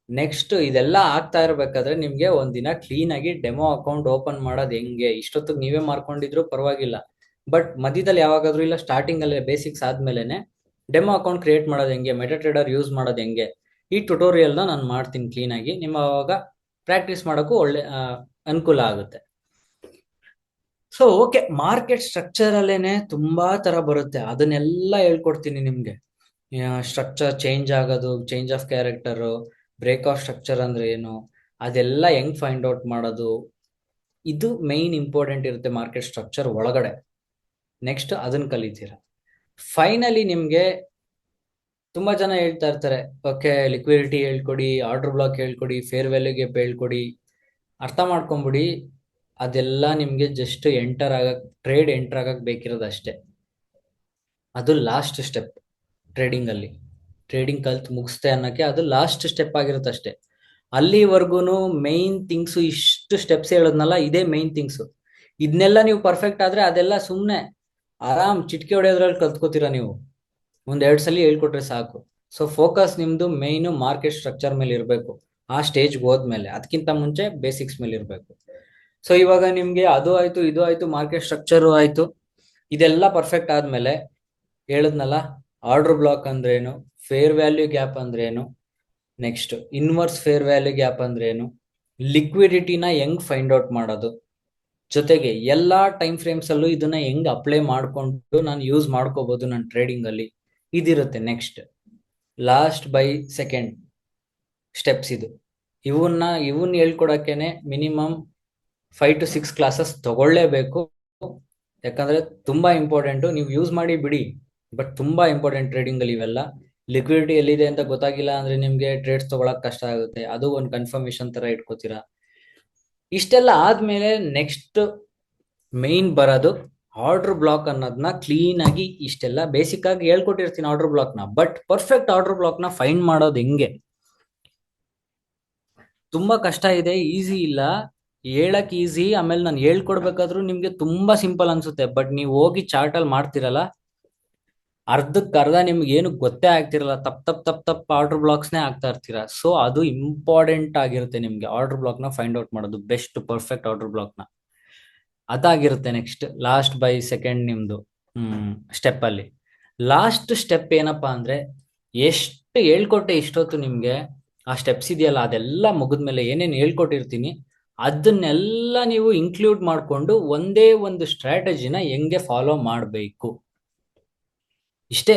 ನೆಕ್ಸ್ಟ್ ಇದೆಲ್ಲ ಆಗ್ತಾ ಇರ್ಬೇಕಾದ್ರೆ ನಿಮ್ಗೆ ಒಂದಿನ ಕ್ಲೀನ್ ಆಗಿ ಡೆಮೋ ಅಕೌಂಟ್ ಓಪನ್ ಮಾಡೋದು ಹೆಂಗೆ, ಇಷ್ಟೊತ್ತಿಗೆ ನೀವೇ ಮಾಡ್ಕೊಂಡಿದ್ರು ಪರವಾಗಿಲ್ಲ, ಬಟ್ ಮಧ್ಯದಲ್ಲಿ ಯಾವಾಗಾದ್ರೂ ಇಲ್ಲ ಸ್ಟಾರ್ಟಿಂಗ್ ಅಲ್ಲೇ ಬೇಸಿಕ್ಸ್ ಆದ್ಮೇಲೆನೆ ಡೆಮೋ ಅಕೌಂಟ್ ಕ್ರಿಯೇಟ್ ಮಾಡೋದು ಹೆಂಗೆ, ಮೆಟಾ ಟ್ರೇಡರ್ ಯೂಸ್ ಮಾಡೋದು ಹೆಂಗೆ, ಈ ಟ್ಯುಟೋರಿಯಲ್ನ ನಾನು ಮಾಡ್ತೀನಿ ಕ್ಲೀನಾಗಿ. ನಿಮ್ಮ ಅವಾಗ ಪ್ರಾಕ್ಟೀಸ್ ಮಾಡೋಕ್ಕೂ ಒಳ್ಳೆ ಅನುಕೂಲ ಆಗುತ್ತೆ. ಸೊ ಓಕೆ, ಮಾರ್ಕೆಟ್ ಸ್ಟ್ರಕ್ಚರ್ ಅಲ್ಲೇನೆ ತುಂಬಾ ತರ ಬರುತ್ತೆ, ಅದನ್ನೆಲ್ಲ ಹೇಳ್ಕೊಡ್ತೀನಿ ನಿಮ್ಗೆ. ಸ್ಟ್ರಕ್ಚರ್ ಚೇಂಜ್ ಆಗೋದು, change of character, break of structure ಅಂದ್ರೆ ಏನು, ಅದೆಲ್ಲ ಹೆಂಗ್ ಫೈಂಡ್ ಔಟ್ ಮಾಡೋದು, ಇದು ಮೈನ್ ಇಂಪಾರ್ಟೆಂಟ್ ಇರುತ್ತೆ ಮಾರ್ಕೆಟ್ ಸ್ಟ್ರಕ್ಚರ್ ಒಳಗಡೆ. ನೆಕ್ಸ್ಟ್ ಅದನ್ನ ಕಲಿತೀರಾ. ಫೈನಲಿ ನಿಮ್ಗೆ ತುಂಬಾ ಜನ ಹೇಳ್ತಾ ಇರ್ತಾರೆ, ಓಕೆ ಲಿಕ್ವಿಡಿಟಿ ಹೇಳ್ಕೊಡಿ, ಆರ್ಡರ್ ಬ್ಲಾಕ್ ಹೇಳ್ಕೊಡಿ, ಫೇರ್ ವ್ಯಾಲ್ಯೂ ಗ್ಯಾಪ್ ಹೇಳ್ಕೊಡಿ. ಅರ್ಥ ಮಾಡ್ಕೊಂಬಿಡಿ, ಅದೆಲ್ಲ ನಿಮ್ಗೆ ಜಸ್ಟ್ ಟ್ರೇಡ್ ಎಂಟರ್ ಆಗಕ್ ಬೇಕಿರೋದು ಅಷ್ಟೇ. ಅದು ಲಾಸ್ಟ್ ಸ್ಟೆಪ್ ಟ್ರೇಡಿಂಗ್ ಅಲ್ಲಿ. ಟ್ರೇಡಿಂಗ್ ಕಲ್ತ್ ಮುಗಿಸ್ತೆ ಅನ್ನಕ್ಕೆ ಅದು ಲಾಸ್ಟ್ ಸ್ಟೆಪ್ ಆಗಿರುತ್ತೆ ಅಷ್ಟೇ. ಅಲ್ಲಿವರೆಗೂ ಮೈನ್ ಥಿಂಗ್ಸು, ಇಷ್ಟು ಸ್ಟೆಪ್ಸ್ ಹೇಳೋದ್ನಲ್ಲ, ಇದೇ ಮೈನ್ ಥಿಂಗ್ಸು. ಇದನ್ನೆಲ್ಲ ನೀವು ಪರ್ಫೆಕ್ಟ್ ಆದ್ರೆ ಅದೆಲ್ಲ ಸುಮ್ಮನೆ ಆರಾಮ್ ಚಿಟ್ಕಿ ಹೊಡೆಯೋದ್ರಲ್ಲಿ ಕಲ್ತ್ಕೋತೀರಾ ನೀವು. ಒಂದ್ 2 ಸಲ ಹೇಳ್ಕೊಟ್ರೆ ಸಾಕು. ಸೊ ಫೋಕಸ್ ನಿಮ್ದು ಮೇಯ್ನು ಮಾರ್ಕೆಟ್ ಸ್ಟ್ರಕ್ಚರ್ ಮೇಲೆ ಇರಬೇಕು. ಆ ಸ್ಟೇಜ್ಗೆ ಹೋದ್ಮೇಲೆ ಅದಕ್ಕಿಂತ ಮುಂಚೆ ಬೇಸಿಕ್ಸ್ ಮೇಲೆ ಇರಬೇಕು. ಸೊ ಇವಾಗ ನಿಮ್ಗೆ ಅದು ಆಯ್ತು, ಇದು ಆಯ್ತು, ಮಾರ್ಕೆಟ್ ಸ್ಟ್ರಕ್ಚರು ಆಯ್ತು. ಇದೆಲ್ಲ ಪರ್ಫೆಕ್ಟ್ ಆದ್ಮೇಲೆ ಹೇಳದ್ನಲ್ಲ, ಆರ್ಡರ್ ಬ್ಲಾಕ್ ಅಂದ್ರೇನು, ಫೇರ್ ವ್ಯಾಲ್ಯೂ ಗ್ಯಾಪ್ ಅಂದ್ರೇನು, next inverse fair value gap ಅಂದ್ರೇನು, ಲಿಕ್ವಿಡಿಟಿನ ಹೆಂಗ್ ಫೈಂಡ್ ಔಟ್ ಮಾಡೋದು, ಜೊತೆಗೆ ಎಲ್ಲಾ ಟೈಮ್ ಫ್ರೇಮ್ಸ್ ಅಲ್ಲೂ ಇದನ್ನ ಹೆಂಗ್ ಅಪ್ಲೈ ಮಾಡ್ಕೊಂಡು ನಾನು ಯೂಸ್ ಮಾಡ್ಕೋಬಹುದು ನನ್ನ ಟ್ರೇಡಿಂಗ್ ಅಲ್ಲಿ, ಇದಿರುತ್ತೆ. Next last by second steps ಇದು. ಇವನ್ನ ಹೇಳ್ಕೊಡಕ್ಕೇನೆ ಮಿನಿಮಮ್ 5 to 6 ಕ್ಲಾಸಸ್ ತಗೊಳ್ಳೇಬೇಕು. ಯಾಕಂದ್ರೆ ತುಂಬಾ ಇಂಪಾರ್ಟೆಂಟ್. ನೀವು ಯೂಸ್ ಮಾಡಿ ಬಿಡಿ, ಬಟ್ ತುಂಬಾ ಇಂಪಾರ್ಟೆಂಟ್ ಟ್ರೇಡಿಂಗ್ ಅಲ್ಲಿ ಇವೆಲ್ಲ. ಲಿಕ್ವಿಡಿಟಿ ಎಲ್ಲಿದೆ ಅಂತ ಗೊತ್ತಾಗಿಲ್ಲ ಅಂದ್ರೆ ನಿಮ್ಗೆ ಟ್ರೇಡ್ಸ್ ತಗೊಳಕ್ ಕಷ್ಟ ಆಗುತ್ತೆ. ಅದು ಒಂದು ಕನ್ಫರ್ಮೇಶನ್ ತರ ಇಟ್ಕೋತೀರಾ. ಇಷ್ಟೆಲ್ಲ ಆದ್ಮೇಲೆ ನೆಕ್ಸ್ಟ್ ಮೇನ್ ಬರೋದು ಆರ್ಡರ್ ಬ್ಲಾಕ್ ಅನ್ನೋದನ್ನ ಕ್ಲೀನ್ ಆಗಿ, ಇಷ್ಟೆಲ್ಲ ಬೇಸಿಕ್ ಆಗಿ ಹೇಳ್ಕೊಟ್ಟಿರ್ತೀನಿ ಆರ್ಡರ್ ಬ್ಲಾಕ್ ನ, ಬಟ್ ಪರ್ಫೆಕ್ಟ್ ಆರ್ಡರ್ ಬ್ಲಾಕ್ ನ ಫೈಂಡ್ ಮಾಡೋದು ಹೆಂಗೆ ತುಂಬಾ ಕಷ್ಟ ಇದೆ, ಈಸಿ ಇಲ್ಲ. ಹೇಳಕ್ ಈಸಿ, ಆಮೇಲೆ ನಾನು ಹೇಳ್ಕೊಡ್ಬೇಕಾದ್ರೂ ನಿಮ್ಗೆ ತುಂಬಾ ಸಿಂಪಲ್ ಅನ್ಸುತ್ತೆ. ಬಟ್ ನೀವು ಹೋಗಿ ಚಾರ್ಟ್ ಅಲ್ಲಿ ಮಾಡ್ತಿರಲ್ಲ, ಅರ್ಧಕ್ಕೆ ಅರ್ಧ ನಿಮ್ಗೆ ಏನು ಗೊತ್ತೇ ಆಗ್ತಿರಲ್ಲ. ತಪ್ ಆರ್ಡರ್ ಬ್ಲಾಕ್ಸ್ನೇ ಆಗ್ತಾ ಇರ್ತೀರಾ. ಸೊ ಅದು ಇಂಪಾರ್ಟೆಂಟ್ ಆಗಿರುತ್ತೆ ನಿಮ್ಗೆ ಆರ್ಡರ್ ಬ್ಲಾಕ್ ನ ಫೈಂಡ್ ಔಟ್ ಮಾಡೋದು, ಬೆಸ್ಟ್ ಪರ್ಫೆಕ್ಟ್ ಆರ್ಡರ್ ಬ್ಲಾಕ್ ನ. ಅದಾಗಿರುತ್ತೆ ನೆಕ್ಸ್ಟ್ ಲಾಸ್ಟ್ ಬೈ ಸೆಕೆಂಡ್ ನಿಮ್ದು ಸ್ಟೆಪ್ ಅಲ್ಲಿ. ಲಾಸ್ಟ್ ಸ್ಟೆಪ್ ಏನಪ್ಪಾ ಅಂದ್ರೆ, ಎಷ್ಟು ಹೇಳ್ಕೊಟ್ಟೆ ಇಷ್ಟೊತ್ತು ನಿಮ್ಗೆ, ಆ ಸ್ಟೆಪ್ಸ್ ಇದೆಯಲ್ಲ ಅದೆಲ್ಲ ಮುಗಿದ್ಮೇಲೆ ಏನೇನು ಹೇಳ್ಕೊಟ್ಟಿರ್ತೀನಿ ಅದನ್ನೆಲ್ಲ ನೀವು ಇನ್ಕ್ಲೂಡ್ ಮಾಡ್ಕೊಂಡು ಒಂದೇ ಒಂದು ಸ್ಟ್ರಾಟಜಿನ ಹೆಂಗೆ ಫಾಲೋ ಮಾಡಬೇಕು, ಇಷ್ಟೇ.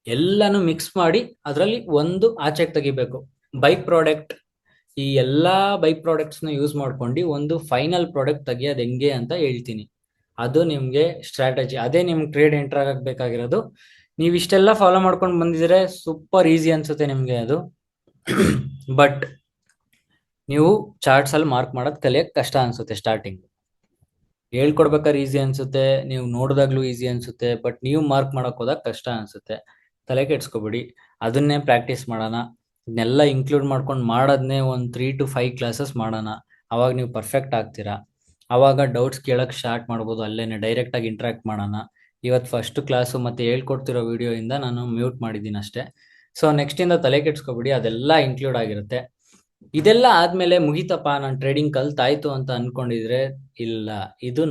ಎಲ್ಲಾನು ಮಿಕ್ಸ್ ಮಾಡಿ ಅದರಲ್ಲಿ ಒಂದು ಆಚೆಗೆ ತೆಗಿಬೇಕು. ಬೈ ಪ್ರಾಡಕ್ಟ್, ಈ ಎಲ್ಲಾ ಬೈ ಪ್ರಾಡಕ್ಟ್ಸ್ ನ ಯೂಸ್ ಮಾಡ್ಕೊಂಡು ಒಂದು ಫೈನಲ್ ಪ್ರಾಡಕ್ಟ್ ತೆಗಿಯೋದು ಹೆಂಗೆ ಅಂತ ಹೇಳ್ತೀನಿ. ಅದು ನಿಮ್ಗೆ ಸ್ಟ್ರಾಟಜಿ, ಅದೇ ನಿಮ್ಗೆ ಟ್ರೇಡ್ ಎಂಟರ್ ಆಗಕ್ ಬೇಕಾಗಿರೋದು. ನೀವು ಇಷ್ಟೆಲ್ಲ ಫಾಲೋ ಮಾಡ್ಕೊಂಡು ಬಂದಿದ್ರೆ ಸೂಪರ್ ಈಸಿ ಅನ್ಸುತ್ತೆ ನಿಮ್ಗೆ ಅದು. ಬಟ್ ನೀವು ಚಾರ್ಟ್ಸ್ ಅಲ್ಲಿ ಮಾರ್ಕ್ ಮಾಡೋದು ಕಲಿಯಕ್ ಕಷ್ಟ ಅನ್ಸುತ್ತೆ ಸ್ಟಾರ್ಟಿಂಗ್. ಹೇಳ್ಕೊಡ್ಬೇಕಾದ್ರೆ ಈಸಿ ಅನ್ಸುತ್ತೆ, ನೀವು ನೋಡಿದಾಗ್ಲೂ ಈಸಿ ಅನ್ಸುತ್ತೆ, ಬಟ್ ನೀವು ಮಾರ್ಕ್ ಮಾಡಕ್ ಹೋದಾಗ ಕಷ್ಟ ಅನ್ಸುತ್ತೆ. ತಲೆ ಕೆಡ್ಸ್ಕೊಬಿಡಿ, ಅದನ್ನೇ ಪ್ರಾಕ್ಟೀಸ್ ಮಾಡೋಣ. ಇದನ್ನೆಲ್ಲ ಇನ್ಕ್ಲೂಡ್ ಮಾಡ್ಕೊಂಡು ಮಾಡೋದನ್ನೇ ಒಂದು 3 to 5 ಕ್ಲಾಸಸ್ ಮಾಡೋಣ. ಅವಾಗ ನೀವು ಪರ್ಫೆಕ್ಟ್ ಆಗ್ತೀರಾ. ಅವಾಗ ಡೌಟ್ಸ್ ಕೇಳಕ್ ಸ್ಟಾರ್ಟ್ ಮಾಡ್ಬೋದು, ಅಲ್ಲೇನೆ ಡೈರೆಕ್ಟ್ ಆಗಿ ಇಂಟ್ರಾಕ್ಟ್ ಮಾಡೋಣ. ಇವತ್ತು ಫಸ್ಟ್ ಕ್ಲಾಸು ಮತ್ತೆ ಹೇಳ್ಕೊಡ್ತಿರೋ ವಿಡಿಯೋ ಇಂದ ನಾನು ಮ್ಯೂಟ್ ಮಾಡಿದ್ದೀನಿ ಅಷ್ಟೇ. ಸೊ ನೆಕ್ಸ್ಟ್ ಇಂದ ತಲೆ ಕೆಡ್ಸ್ಕೊಬಿಡಿ, ಅದೆಲ್ಲ ಇನ್ಕ್ಲೂಡ್ ಆಗಿರುತ್ತೆ. ಇದೆಲ್ಲ ಆದ್ಮೇಲೆ ಮುಗಿತಪ್ಪ ನಾನು ಟ್ರೇಡಿಂಗ್ ಕಲ್ತಾಯ್ತು ಅಂತ ಅನ್ಕೊಂಡಿದ್ರೆ ಇಲ್ಲ. ಇದು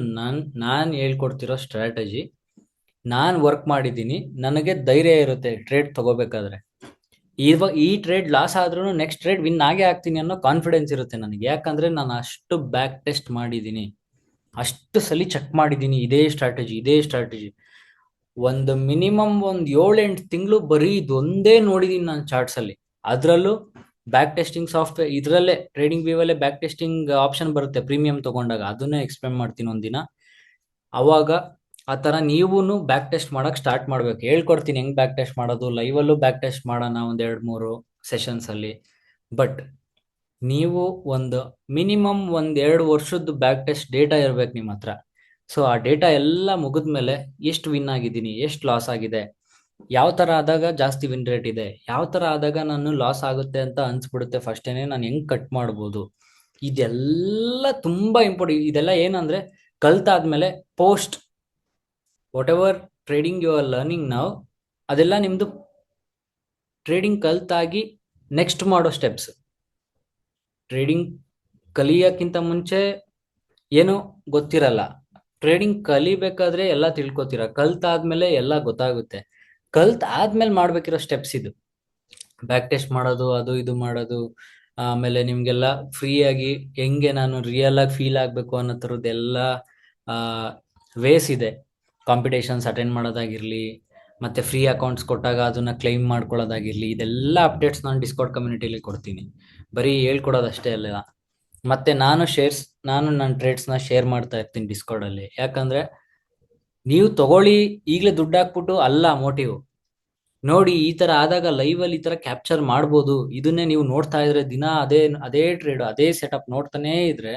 ನಾನ್ ಹೇಳ್ಕೊಡ್ತಿರೋ ಸ್ಟ್ರಾಟಜಿ, ನಾನ್ ವರ್ಕ್ ಮಾಡಿದ್ದೀನಿ, ನನಗೆ ಧೈರ್ಯ ಇರುತ್ತೆ ಟ್ರೇಡ್ ತಗೋಬೇಕಾದ್ರೆ. ಇವಾಗ ಈ ಟ್ರೇಡ್ ಲಾಸ್ ಆದ್ರೂ ನೆಕ್ಸ್ಟ್ ಟ್ರೇಡ್ ವಿನ್ ಆಗೇ ಆಗ್ತೀನಿ ಅನ್ನೋ ಕಾನ್ಫಿಡೆನ್ಸ್ ಇರುತ್ತೆ ನನಗೆ. ಯಾಕಂದ್ರೆ ನಾನು ಅಷ್ಟು ಬ್ಯಾಕ್ ಟೆಸ್ಟ್ ಮಾಡಿದ್ದೀನಿ, ಅಷ್ಟು ಸಲ ಚೆಕ್ ಮಾಡಿದ್ದೀನಿ ಇದೇ ಸ್ಟ್ರಾಟಜಿ. ಒಂದು ಮಿನಿಮಮ್ ಒಂದು 7-8 ತಿಂಗಳು ಬರೀ ಇದೊಂದೇ ನೋಡಿದೀನಿ ನಾನು ಚಾರ್ಟ್ಸ್ ಅಲ್ಲಿ. ಅದ್ರಲ್ಲೂ ಬ್ಯಾಕ್ ಟೆಸ್ಟಿಂಗ್ ಸಾಫ್ಟ್ವೇರ್, ಇದ್ರಲ್ಲೇ ಟ್ರೇಡಿಂಗ್ ವ್ಯೂವಲ್ಲೇ ಬ್ಯಾಕ್ ಟೆಸ್ಟಿಂಗ್ ಆಪ್ಷನ್ ಬರುತ್ತೆ ಪ್ರೀಮಿಯಂ ತಗೊಂಡಾಗ, ಅದನ್ನೇ ಎಕ್ಸ್ಪ್ಲೇನ್ ಮಾಡ್ತೀನಿ ಒಂದಿನ. ಅವಾಗ ಆ ತರ ನೀವು ಬ್ಯಾಕ್ ಟೆಸ್ಟ್ ಮಾಡಕ್ ಸ್ಟಾರ್ಟ್ ಮಾಡ್ಬೇಕು. ಹೇಳ್ಕೊಡ್ತೀನಿ ಹೆಂಗ್ ಬ್ಯಾಕ್ ಟೆಸ್ಟ್ ಮಾಡೋದು, ಲೈವ್ ಅಲ್ಲೂ ಬ್ಯಾಕ್ ಟೆಸ್ಟ್ ಮಾಡೋಣ ಒಂದ್ 2-3 ಸೆಷನ್ಸ್ ಅಲ್ಲಿ. ಬಟ್ ನೀವು ಒಂದು ಮಿನಿಮಮ್ 1-2 ವರ್ಷದ ಬ್ಯಾಕ್ ಟೆಸ್ಟ್ ಡೇಟಾ ಇರ್ಬೇಕು ನಿಮ್ಮ ಹತ್ರ. ಸೊ ಆ ಡೇಟಾ ಎಲ್ಲ ಮುಗಿದ್ಮೇಲೆ ಎಷ್ಟು ವಿನ್ ಆಗಿದ್ದೀನಿ, ಎಷ್ಟು ಲಾಸ್ ಆಗಿದೆ, ಯಾವ ತರ ಆದಾಗ ಜಾಸ್ತಿ ವಿನ್ ರೇಟ್ ಇದೆ, ಯಾವ ತರ ಆದಾಗ ನಾನು ಲಾಸ್ ಆಗುತ್ತೆ ಅಂತ ಅನ್ಸ್ಬಿಡುತ್ತೆ ಫಸ್ಟೇನೆ, ನಾನು ಹೆಂಗ್ ಕಟ್ ಮಾಡ್ಬೋದು, ಇದೆಲ್ಲ ತುಂಬಾ ಇಂಪಾರ್ಟೆಂಟ್. ಇದೆಲ್ಲ ಏನಂದ್ರೆ ಕಲ್ತಾದ್ಮೇಲೆ post whatever trading you are learning ನಾವ್, ಅದೆಲ್ಲ ನಿಮ್ದು ಟ್ರೇಡಿಂಗ್ ಕಲ್ತಾಗಿ ನೆಕ್ಸ್ಟ್ ಮಾಡೋ ಸ್ಟೆಪ್ಸ್. ಟ್ರೇಡಿಂಗ್ ಕಲಿಯಕ್ಕಿಂತ ಮುಂಚೆ ಏನು ಗೊತ್ತಿರಲ್ಲ, ಟ್ರೇಡಿಂಗ್ ಕಲಿಬೇಕಾದ್ರೆ ಎಲ್ಲ ತಿಳ್ಕೊತೀರ, ಕಲ್ತಾದ್ಮೇಲೆ ಎಲ್ಲ ಗೊತ್ತಾಗುತ್ತೆ. ಆದ್ಮೇಲೆ ಮಾಡ್ಬೇಕಿರೋ ಸ್ಟೆಪ್ಸ್ ಇದು. ಬ್ಯಾಕ್ ಟೆಸ್ಟ್ ಮಾಡೋದು, ಅದು ಇದು ಮಾಡೋದು, ಆಮೇಲೆ ನಿಮ್ಗೆಲ್ಲ ಫ್ರೀ ಆಗಿ ಹೆಂಗೆ ನಾನು ರಿಯಲ್ ಆಗಿ ಫೀಲ್ ಆಗ್ಬೇಕು ಅನ್ನೋ ಥರದ್ದೆಲ್ಲ ವೇಸ್ ಇದೆ. ಕಾಂಪಿಟೇಷನ್ಸ್ ಅಟೆಂಡ್ ಮಾಡೋದಾಗಿರ್ಲಿ, ಮತ್ತೆ ಫ್ರೀ ಅಕೌಂಟ್ಸ್ ಕೊಟ್ಟಾಗ ಅದನ್ನ ಕ್ಲೈಮ್ ಮಾಡ್ಕೊಳ್ಳೋದಾಗಿರ್ಲಿ, ಇದೆಲ್ಲ ಅಪ್ಡೇಟ್ಸ್ ನಾನು ಡಿಸ್ಕೌಂಟ್ ಕಮ್ಯುನಿಟಿಲಿ ಕೊಡ್ತೀನಿ. ಬರೀ ಹೇಳ್ಕೊಡೋದಷ್ಟೇ ಅಲ್ಲ, ಮತ್ತೆ ನಾನು ನನ್ನ ಟ್ರೇಡ್ಸ್ನ ಶೇರ್ ಮಾಡ್ತಾ ಇರ್ತೀನಿ ಡಿಸ್ಕೌಂಟ್ ಅಲ್ಲಿ. ಯಾಕಂದ್ರೆ ನೀವು ತಗೊಳ್ಳಿ ಈಗಲೇ ದುಡ್ಡು ಹಾಕ್ಬಿಟ್ಟು ಅಲ್ಲ ಮೋಟಿವ್, ನೋಡಿ ಈ ತರ ಆದಾಗ ಲೈವ್ ಅಲ್ಲಿ ಈ ತರ ಕ್ಯಾಪ್ಚರ್ ಮಾಡ್ಬೋದು. ಇದನ್ನೇ ನೀವು ನೋಡ್ತಾ ಇದ್ರೆ ದಿನ ಅದೇ ಟ್ರೇಡ್ ಅದೇ ಸೆಟಪ್ ನೋಡ್ತಾನೆ ಇದ್ರೆ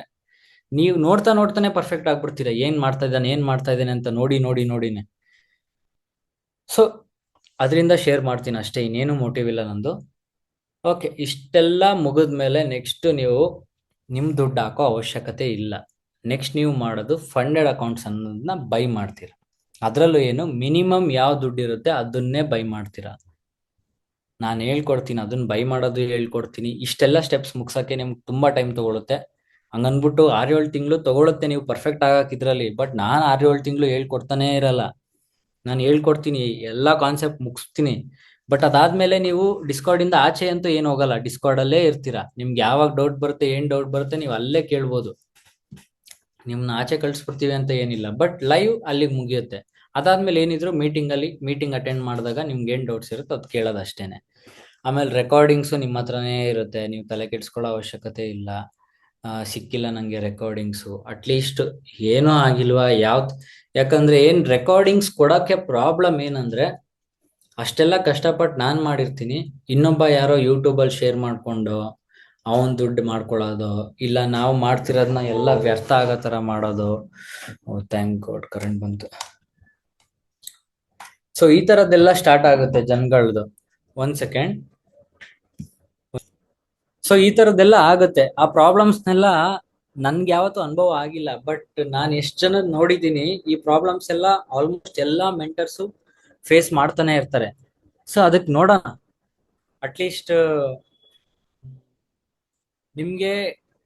ನೀವು ನೋಡ್ತಾನೆ ಪರ್ಫೆಕ್ಟ್ ಆಗ್ಬಿಡ್ತೀರಾ. ಏನ್ ಮಾಡ್ತಾ ಇದ್ದಾನೆ ಅಂತ ನೋಡಿನೇ. ಸೊ ಅದರಿಂದ ಶೇರ್ ಮಾಡ್ತೀನಿ ಅಷ್ಟೇ, ಇನ್ನೇನು ಮೋಟಿವ್ ಇಲ್ಲ ನಂದು. ಓಕೆ, ಇಷ್ಟೆಲ್ಲ ಮುಗಿದ್ಮೇಲೆ ನೆಕ್ಸ್ಟ್ ನೀವು ನಿಮ್ ದುಡ್ಡು ಹಾಕೋ ಅವಶ್ಯಕತೆ ಇಲ್ಲ. ನೆಕ್ಸ್ಟ್ ನೀವು ಮಾಡೋದು ಫಂಡೆಡ್ ಅಕೌಂಟ್ಸ್ ಅನ್ನೋದನ್ನ ಬೈ ಮಾಡ್ತೀರಾ. ಅದರಲ್ಲೂ ಏನು ಮಿನಿಮಮ್ ಯಾವ ದುಡ್ಡು ಇರುತ್ತೆ ಅದನ್ನೇ ಬೈ ಮಾಡ್ತೀರಾ. ನಾನು ಹೇಳ್ಕೊಡ್ತೀನಿ, ಅದನ್ನ ಬೈ ಮಾಡೋದು ಹೇಳ್ಕೊಡ್ತೀನಿ. ಇಷ್ಟೆಲ್ಲ ಸ್ಟೆಪ್ಸ್ ಮುಗ್ಸಕ್ಕೆ ನಿಮ್ಗೆ ತುಂಬಾ ಟೈಮ್ ತಗೊಳುತ್ತೆ. ಹಂಗನ್ಬಿಟ್ಟು 6-7 ತಿಂಗಳು ತಗೊಳುತ್ತೆ ನೀವು ಪರ್ಫೆಕ್ಟ್ ಆಗಕ್ಕೆ ಇದ್ರಲ್ಲಿ. ಬಟ್ ನಾನು 6-7 ತಿಂಗಳು ಹೇಳ್ಕೊಡ್ತಾನೆ ಇರಲ್ಲ. ನಾನು ಹೇಳ್ಕೊಡ್ತೀನಿ, ಎಲ್ಲ ಕಾನ್ಸೆಪ್ಟ್ ಮುಗಿಸ್ತೀನಿ. ಬಟ್ ಅದಾದ್ಮೇಲೆ ನೀವು ಡಿಸ್ಕಾರ್ಡ್ ಇಂದ ಆಚೆ ಅಂತೂ ಏನು ಹೋಗಲ್ಲ, ಡಿಸ್ಕಾರ್ಡ್ ಅಲ್ಲೇ ಇರ್ತೀರಾ. ನಿಮ್ಗೆ ಯಾವಾಗ ಡೌಟ್ ಬರುತ್ತೆ, ಏನ್ ಡೌಟ್ ಬರುತ್ತೆ, ನೀವು ಅಲ್ಲೇ ಕೇಳ್ಬೋದು. ನಿಮ್ನ ಆಚೆ ಕಳ್ಸ್ಬಿಡ್ತೀವಿ ಅಂತ ಏನಿಲ್ಲ, ಬಟ್ ಲೈವ್ ಅಲ್ಲಿಗೆ ಮುಗಿಯುತ್ತೆ. ಅದಾದ್ಮೇಲೆ ಏನಿದ್ರು ಮೀಟಿಂಗ್ ಅಟೆಂಡ್ ಮಾಡಿದಾಗ ನಿಮ್ಗೆ ಏನ್ ಡೌಟ್ಸ್ ಇರುತ್ತೆ ಅದು ಕೇಳೋದು ಅಷ್ಟೇನೆ. ಆಮೇಲೆ ರೆಕಾರ್ಡಿಂಗ್ಸು ನಿಮ್ಮ ಹತ್ರನೇ ಇರುತ್ತೆ, ನೀವು ತಲೆ ಕೆಡ್ಸ್ಕೊಳ್ಳೋ ಅವಶ್ಯಕತೆ ಇಲ್ಲ. ಸಿಕ್ಕಿಲ್ಲ ನಂಗೆ ರೆಕಾರ್ಡಿಂಗ್ಸು, ಅಟ್ಲೀಸ್ಟ್ ಏನೂ ಆಗಿಲ್ವಾ ಯಾಕಂದ್ರೆ ಏನ್ ರೆಕಾರ್ಡಿಂಗ್ಸ್ ಕೊಡಕ್ಕೆ ಪ್ರಾಬ್ಲಮ್ ಏನಂದ್ರೆ, ಅಷ್ಟೆಲ್ಲ ಕಷ್ಟಪಟ್ಟು ನಾನ್ ಮಾಡಿರ್ತೀನಿ, ಇನ್ನೊಬ್ಬ ಯಾರೋ ಯೂಟ್ಯೂಬಲ್ಲಿ ಶೇರ್ ಮಾಡ್ಕೊಂಡು ಅವನ್ ದುಡ್ಡು ಮಾಡ್ಕೊಳ್ಳೋದು, ಇಲ್ಲ ನಾವು ಮಾಡ್ತಿರೋದನ್ನ ಎಲ್ಲ ವ್ಯರ್ಥ ಆಗೋ ತರ ಮಾಡೋದು. ಥ್ಯಾಂಕ್ ಗಾಡ್ ಕರೆಂಟ್ ಬಂತು. ಸೊ ಈ ತರದ್ದೆಲ್ಲ ಸ್ಟಾರ್ಟ್ ಆಗುತ್ತೆ ಜನಗಳದು. 1 ಸೆಕೆಂಡ್. ಸೊ ಈ ತರದ್ದೆಲ್ಲ ಆಗುತ್ತೆ. ಆ ಪ್ರಾಬ್ಲಮ್ಸ್ನೆಲ್ಲ ನನ್ಗೆ ಯಾವತ್ತೂ ಅನುಭವ ಆಗಿಲ್ಲ, ಬಟ್ ನಾನು ಎಷ್ಟು ಜನ ನೋಡಿದ್ದೀನಿ ಈ ಪ್ರಾಬ್ಲಮ್ಸ್ ಎಲ್ಲ. ಆಲ್ಮೋಸ್ಟ್ ಎಲ್ಲಾ ಮೆಂಟರ್ಸು ಫೇಸ್ ಮಾಡ್ತಾನೆ ಇರ್ತಾರೆ. ಸೊ ಅದಕ್ಕೆ ನೋಡೋಣ, ಅಟ್ಲೀಸ್ಟ್ ನಿಮ್ಗೆ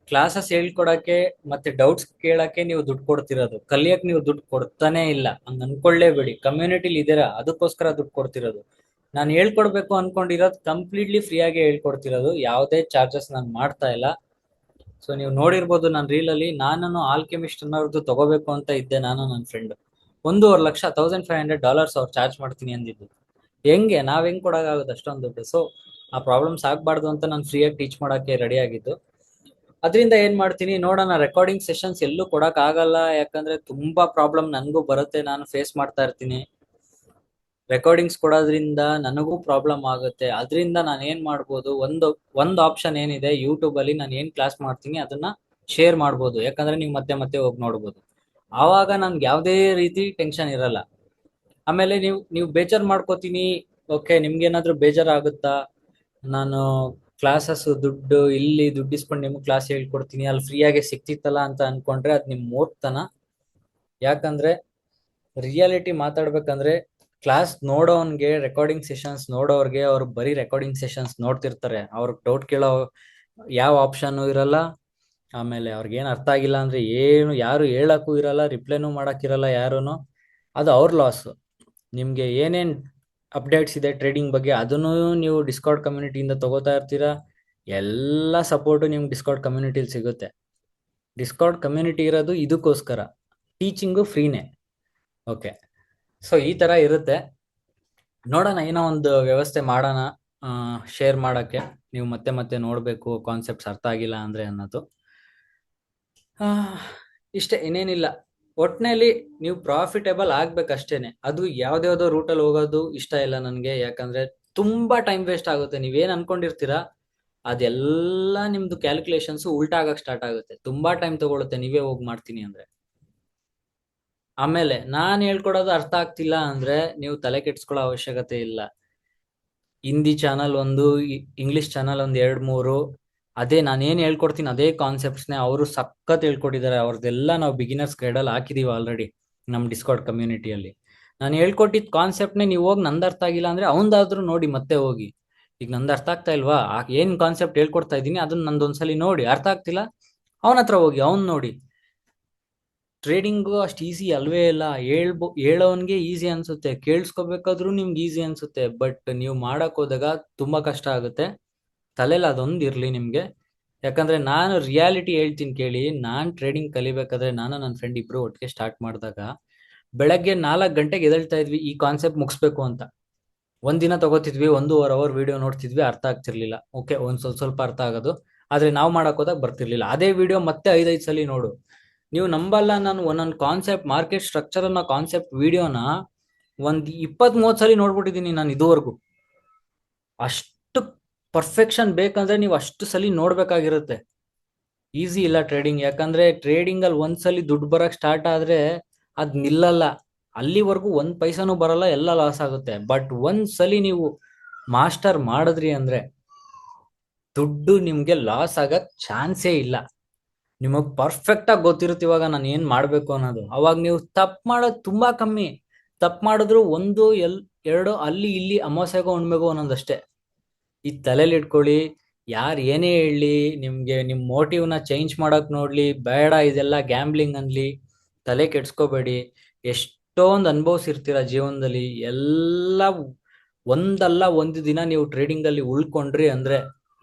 ಕ್ಲಾಸಸ್ ಹೇಳ್ಕೊಡಕ್ಕೆ ಮತ್ತೆ ಡೌಟ್ಸ್ ಕೇಳಕ್ಕೆ ನೀವು ದುಡ್ಡು ಕೊಡ್ತಿರೋದು, ಕಲಿಯಕ್ ನೀವು ದುಡ್ಡು ಕೊಡ್ತಾನೆ ಇಲ್ಲ ಹಂಗ ಅನ್ಕೊಳ್ಳೇಬೇಡಿ. ಕಮ್ಯುನಿಟಿಲಿ ಇದೀರಾ ಅದಕ್ಕೋಸ್ಕರ ದುಡ್ಡು ಕೊಡ್ತಿರೋದು. ನಾನು ಹೇಳ್ಕೊಡ್ಬೇಕು ಅನ್ಕೊಂಡಿರೋದು ಕಂಪ್ಲೀಟ್ಲಿ ಫ್ರೀ ಆಗಿ ಹೇಳ್ಕೊಡ್ತಿರೋದು, ಯಾವುದೇ ಚಾರ್ಜಸ್ ನಾನು ಮಾಡ್ತಾ ಇಲ್ಲ. ಸೊ ನೀವು ನೋಡಿರ್ಬೋದು ನನ್ನ ರೀಲಲ್ಲಿ, ನಾನು ಆಲ್ಕೆಮಿಸ್ಟ್ ಅನ್ನೋರ್ದು ತಗೋಬೇಕು ಅಂತ ಇದ್ದೆ. ನಾನು ನನ್ನ ಫ್ರೆಂಡ್ 1.5 ಲಕ್ಷ $1,500 ಅವ್ರು ಚಾರ್ಜ್ ಮಾಡ್ತೀನಿ ಅಂದಿದ್ದು. ನಾವ್ ಹೆಂಗ್ ಕೊಡೋಕ್ಕಾಗುತ್ತೆ ಅಷ್ಟೊಂದು ದುಡ್ಡು? ಸೊ ಆ ಪ್ರಾಬ್ಲಮ್ಸ್ ಆಗ್ಬಾರ್ದು ಅಂತ ನಾನು ಫ್ರೀಯಾಗಿ ಟೀಚ್ ಮಾಡಕ್ಕೆ ರೆಡಿ ಆಗಿದ್ದು. ಅದರಿಂದ ಏನ್ ಮಾಡ್ತೀನಿ ನೋಡೋಣ, ರೆಕಾರ್ಡಿಂಗ್ ಸೆಷನ್ಸ್ ಎಲ್ಲೂ ಕೊಡಕ್ ಆಗಲ್ಲ, ಯಾಕಂದ್ರೆ ತುಂಬಾ ಪ್ರಾಬ್ಲಮ್ ನನಗೂ ಬರುತ್ತೆ, ನಾನು ಫೇಸ್ ಮಾಡ್ತಾ ಇರ್ತೀನಿ. ರೆಕಾರ್ಡಿಂಗ್ಸ್ ಕೊಡೋದ್ರಿಂದ ನನಗೂ ಪ್ರಾಬ್ಲಮ್ ಆಗುತ್ತೆ. ಅದರಿಂದ ನಾನು ಏನ್ ಮಾಡ್ಬೋದು, ಒಂದು ಆಪ್ಷನ್ ಏನಿದೆ, ಯೂಟ್ಯೂಬ್ ಅಲ್ಲಿ ನಾನು ಏನ್ ಕ್ಲಾಸ್ ಮಾಡ್ತೀನಿ ಅದನ್ನ ಶೇರ್ ಮಾಡ್ಬೋದು, ಯಾಕಂದ್ರೆ ನೀವು ಮತ್ತೆ ಮತ್ತೆ ಹೋಗಿ ನೋಡ್ಬೋದು. ಆವಾಗ ನನ್ಗೆ ಯಾವುದೇ ರೀತಿ ಟೆನ್ಷನ್ ಇರಲ್ಲ. ಆಮೇಲೆ ನೀವು ಬೇಜಾರ್ ಮಾಡ್ಕೋತೀನಿ, ಓಕೆ ನಿಮ್ಗೇನಾದ್ರೂ ಬೇಜಾರಾಗುತ್ತಾ, ನಾನು ಕ್ಲಾಸಸ್ ಇಲ್ಲಿ ದುಡ್ಡು ಇಸ್ಕೊಂಡು ನಿಮ್ಗೆ ಕ್ಲಾಸ್ ಹೇಳ್ಕೊಡ್ತೀನಿ, ಅಲ್ಲಿ ಫ್ರೀಯಾಗಿ ಸಿಕ್ತಿತ್ತಲ್ಲ ಅಂತ ಅನ್ಕೊಂಡ್ರೆ ಅದ್ ನಿಮ್ ಮೂರ್ಖತನ. ಯಾಕಂದ್ರೆ ರಿಯಾಲಿಟಿ ಮಾತಾಡ್ಬೇಕಂದ್ರೆ, ಕ್ಲಾಸ್ ನೋಡೋನ್ಗೆ, ರೆಕಾರ್ಡಿಂಗ್ ಸೆಷನ್ಸ್ ನೋಡೋರ್ಗೆ, ಅವ್ರು ಬರೀ ರೆಕಾರ್ಡಿಂಗ್ ಸೆಷನ್ಸ್ ನೋಡ್ತಿರ್ತಾರೆ, ಅವ್ರಿಗೆ ಡೌಟ್ ಕೇಳೋ ಯಾವ ಆಪ್ಷನ್ ಇರಲ್ಲ. ಆಮೇಲೆ ಅವ್ರಿಗೆ ಏನ್ ಅರ್ಥ ಆಗಿಲ್ಲ ಅಂದ್ರೆ ಯಾರು ಹೇಳಕ್ಕೂ ಇರಲ್ಲ, ರಿಪ್ಲೈನೂ ಮಾಡಕ್ಕಿರಲ್ಲ ಯಾರುನು. ಅದು ಅವ್ರ ಲಾಸ್. ನಿಮ್ಗೆ ಏನೇನ್ ಅಪ್ಡೇಟ್ಸ್ ಇದೆ ಟ್ರೇಡಿಂಗ್ ಬಗ್ಗೆ ಅದನ್ನು ನೀವು ಡಿಸ್ಕಾರ್ಡ್ ಕಮ್ಯುನಿಟಿಯಿಂದ ತಗೋತಾ ಇರ್ತೀರಾ. ಎಲ್ಲ ಸಪೋರ್ಟು ನಿಮ್ಗೆ ಡಿಸ್ಕಾರ್ಡ್ ಕಮ್ಯುನಿಟಿಲಿ ಸಿಗುತ್ತೆ. ಡಿಸ್ಕಾರ್ಡ್ ಕಮ್ಯುನಿಟಿ ಇರೋದು ಇದಕ್ಕೋಸ್ಕರ, ಟೀಚಿಂಗು ಫ್ರೀನೇ. ಓಕೆ, ಸೊ ಈ ತರ ಇರುತ್ತೆ. ನೋಡೋಣ, ಏನೋ ಒಂದು ವ್ಯವಸ್ಥೆ ಮಾಡೋಣ ಶೇರ್ ಮಾಡಕ್ಕೆ. ನೀವು ಮತ್ತೆ ಮತ್ತೆ ನೋಡ್ಬೇಕು, ಕಾನ್ಸೆಪ್ಟ್ಸ್ ಅರ್ಥ ಆಗಿಲ್ಲ ಅಂದ್ರೆ ಅನ್ನೋದು ಇಷ್ಟೇ, ಇನ್ನೇನಿಲ್ಲ. ಒಟ್ನಲ್ಲಿ ನೀವು ಪ್ರಾಫಿಟೇಬಲ್ ಆಗ್ಬೇಕಷ್ಟೇನೆ. ಅದು ಯಾವ್ದಾವ್ದೋ ರೂಟಲ್ಲಿ ಹೋಗೋದು ಇಷ್ಟ ಇಲ್ಲ ನನ್ಗೆ, ಯಾಕಂದ್ರೆ ತುಂಬಾ ಟೈಮ್ ವೇಸ್ಟ್ ಆಗುತ್ತೆ. ನೀವೇನ್ ಅನ್ಕೊಂಡಿರ್ತೀರಾ ಅದೆಲ್ಲ ನಿಮ್ದು ಕ್ಯಾಲ್ಕುಲೇಷನ್ಸ್ ಉಲ್ಟಾ ಆಗಕ್ ಸ್ಟಾರ್ಟ್ ಆಗುತ್ತೆ, ತುಂಬಾ ಟೈಮ್ ತಗೊಳುತ್ತೆ ನೀವೇ ಹೋಗಿ ಮಾಡ್ತೀನಿ ಅಂದ್ರೆ. ಆಮೇಲೆ ನಾನ್ ಹೇಳ್ಕೊಡೋದು ಅರ್ಥ ಆಗ್ತಿಲ್ಲ ಅಂದ್ರೆ ನೀವು ತಲೆ ಕೆಡ್ಸ್ಕೊಳ್ಳೋ ಅವಶ್ಯಕತೆ ಇಲ್ಲ. ಹಿಂದಿ ಚಾನಲ್ ಒಂದು, ಇಂಗ್ಲಿಷ್ ಚಾನಲ್ ಒಂದ್ 2-3, ಅದೇ ನಾನೇನ್ ಹೇಳ್ಕೊಡ್ತೀನಿ ಅದೇ ಕಾನ್ಸೆಪ್ಟ್ಸ್ನೇ ಅವರು ಸಖತ್ ಹೇಳ್ಕೊಟ್ಟಿದ್ದಾರೆ. ಅವ್ರದ್ದೆಲ್ಲ ನಾವು ಬಿಗಿನರ್ಸ್ ಗೈಡಲ್ಲಿ ಹಾಕಿದೀವಿ ಆಲ್ರೆಡಿ ನಮ್ ಡಿಸ್ಕಾರ್ಡ್ ಕಮ್ಯುನಿಟಿಯಲ್ಲಿ. ನಾನು ಹೇಳ್ಕೊಟ್ಟಿದ್ ಕಾನ್ಸೆಪ್ಟ್ನೇ ನೀವು ಹೋಗಿ ನಂದು ಅರ್ಥ ಆಗಿಲ್ಲ ಅಂದ್ರೆ ಅವಂದಾದ್ರೂ ನೋಡಿ ಮತ್ತೆ ಹೋಗಿ. ಈಗ ನಂದು ಅರ್ಥ ಆಗ್ತಾ ಇಲ್ವಾ, ಏನ್ ಕಾನ್ಸೆಪ್ಟ್ ಹೇಳ್ಕೊಡ್ತಾ ಇದ್ದೀನಿ ಅದನ್ನ ನಂದೊಂದ್ಸಲಿ ನೋಡಿ. ಅರ್ಥ ಆಗ್ತಿಲ್ಲ ಅವನ ಹತ್ರ ಹೋಗಿ ಅವ್ನ್ ನೋಡಿ. ಟ್ರೇಡಿಂಗು ಅಷ್ಟು ಈಸಿ ಅಲ್ವೇ ಇಲ್ಲ. ಹೇಳೋನ್ಗೆ ಈಸಿ ಅನ್ಸುತ್ತೆ, ಕೇಳಿಸ್ಕೋಬೇಕಾದ್ರೂ ನಿಮ್ಗೆ ಈಸಿ ಅನ್ಸುತ್ತೆ, ಬಟ್ ನೀವು ಮಾಡಕ್ ಹೋದಾಗ ತುಂಬಾ ಕಷ್ಟ ಆಗುತ್ತೆ. ತಲೆಯಲ್ಲಿ ಅದೊಂದು ಇರ್ಲಿ ನಿಮ್ಗೆ. ಯಾಕಂದ್ರೆ ನಾನು ರಿಯಾಲಿಟಿ ಹೇಳ್ತೀನಿ ಕೇಳಿ. ನಾನ್ ಟ್ರೇಡಿಂಗ್ ಕಲಿಬೇಕಾದ್ರೆ ನಾನು ನನ್ನ ಫ್ರೆಂಡ್ ಇಬ್ರು ಒಟ್ಟಿಗೆ ಸ್ಟಾರ್ಟ್ ಮಾಡಿದಾಗ ಬೆಳಗ್ಗೆ 4 ಗಂಟೆಗೆ ಎದ್ದೇಳ್ತಾ ಇದ್ವಿ ಈ ಕಾನ್ಸೆಪ್ಟ್ ಮುಗಿಸ್ಬೇಕು ಅಂತ. ಒಂದಿನ ತಗೋತಿದ್ವಿ, 1.5 ಅವರ್ ವಿಡಿಯೋ ನೋಡ್ತಿದ್ವಿ, ಅರ್ಥ ಆಗ್ತಿರ್ಲಿಲ್ಲ. ಓಕೆ, ಒಂದ್ ಸ್ವಲ್ಪ ಅರ್ಥ ಆಗೋದು, ಆದ್ರೆ ನಾವು ಮಾಡಕ್ ಹೋದಾಗ ಬರ್ತಿರ್ಲಿಲ್ಲ. ಅದೇ ವಿಡಿಯೋ ಮತ್ತೆ 5 ಸಲ ನೋಡು, ನೀವು ನಂಬಲ್ಲ. ನಾನು ಒಂದೊಂದು ಕಾನ್ಸೆಪ್ಟ್, ಮಾರ್ಕೆಟ್ ಸ್ಟ್ರಕ್ಚರ್ ಅನ್ನೋ ಕಾನ್ಸೆಪ್ಟ್ ವಿಡಿಯೋನ ಒಂದ್ 20-30 ಸಲ ನೋಡ್ಬಿಟ್ಟಿದೀನಿ ನಾನು ಇದುವರೆಗೂ. ಅಷ್ಟು ಪರ್ಫೆಕ್ಷನ್ ಬೇಕಂದ್ರೆ ನೀವು ಅಷ್ಟು ಸಲ ನೋಡ್ಬೇಕಾಗಿರುತ್ತೆ. ಈಸಿ ಇಲ್ಲ ಟ್ರೇಡಿಂಗ್, ಯಾಕಂದ್ರೆ ಟ್ರೇಡಿಂಗ್ ಅಲ್ಲಿ ಒಂದ್ಸಲಿ ದುಡ್ಡು ಬರಕ್ ಸ್ಟಾರ್ಟ್ ಆದ್ರೆ ಅದ್ ನಿಲ್ಲಲ್ಲ. ಅಲ್ಲಿವರೆಗೂ 1 ಪೈಸಾನು ಬರಲ್ಲ, ಎಲ್ಲ ಲಾಸ್ ಆಗುತ್ತೆ. ಬಟ್ ಒಂದ್ಸಲಿ ನೀವು ಮಾಸ್ಟರ್ ಮಾಡಿದ್ರಿ ಅಂದ್ರೆ ದುಡ್ಡು ನಿಮ್ಗೆ ಲಾಸ್ ಆಗಕ್ ಚಾನ್ಸೇ ಇಲ್ಲ. ನಿಮಗ್ ಪರ್ಫೆಕ್ಟ್ ಆಗಿ ಗೊತ್ತಿರುತ್ತೆ ಇವಾಗ ನಾನು ಏನ್ ಮಾಡ್ಬೇಕು ಅನ್ನೋದು. ಅವಾಗ ನೀವು ತಪ್ಪು ಮಾಡೋದು ತುಂಬಾ ಕಮ್ಮಿ. ತಪ್ಪು ಮಾಡಿದ್ರು ಒಂದು ಎರಡು ಅಲ್ಲಿ ಇಲ್ಲಿ ಅಮಾವಾಸ್ಯೆಗೋ ಹುಣ್ಮೆಗೋ ಒಂದೊಂದಷ್ಟೇ. ಈ ತಲೆಯಲ್ಲಿ ಇಟ್ಕೊಳ್ಳಿ. ಯಾರು ಏನೇ ಹೇಳಲಿ, ನಿಮ್ಗೆ ನಿಮ್ ಮೋಟಿವ್ನ ಚೇಂಜ್ ಮಾಡಕ್ ನೋಡ್ಲಿ, ಬೇಡ ಇದೆಲ್ಲ ಗ್ಯಾಂಬ್ಲಿಂಗ್ ಅನ್ಲಿ, ತಲೆ ಕೆಡ್ಸ್ಕೋಬೇಡಿ. ಎಷ್ಟೊಂದು ಅನುಭವಿಸಿರ್ತೀರ ಜೀವನದಲ್ಲಿ. ಎಲ್ಲ ಒಂದಲ್ಲ ಒಂದು ದಿನ ನೀವು ಟ್ರೇಡಿಂಗ್ ಅಲ್ಲಿ ಉಳ್ಕೊಂಡ್ರಿ ಅಂದ್ರೆ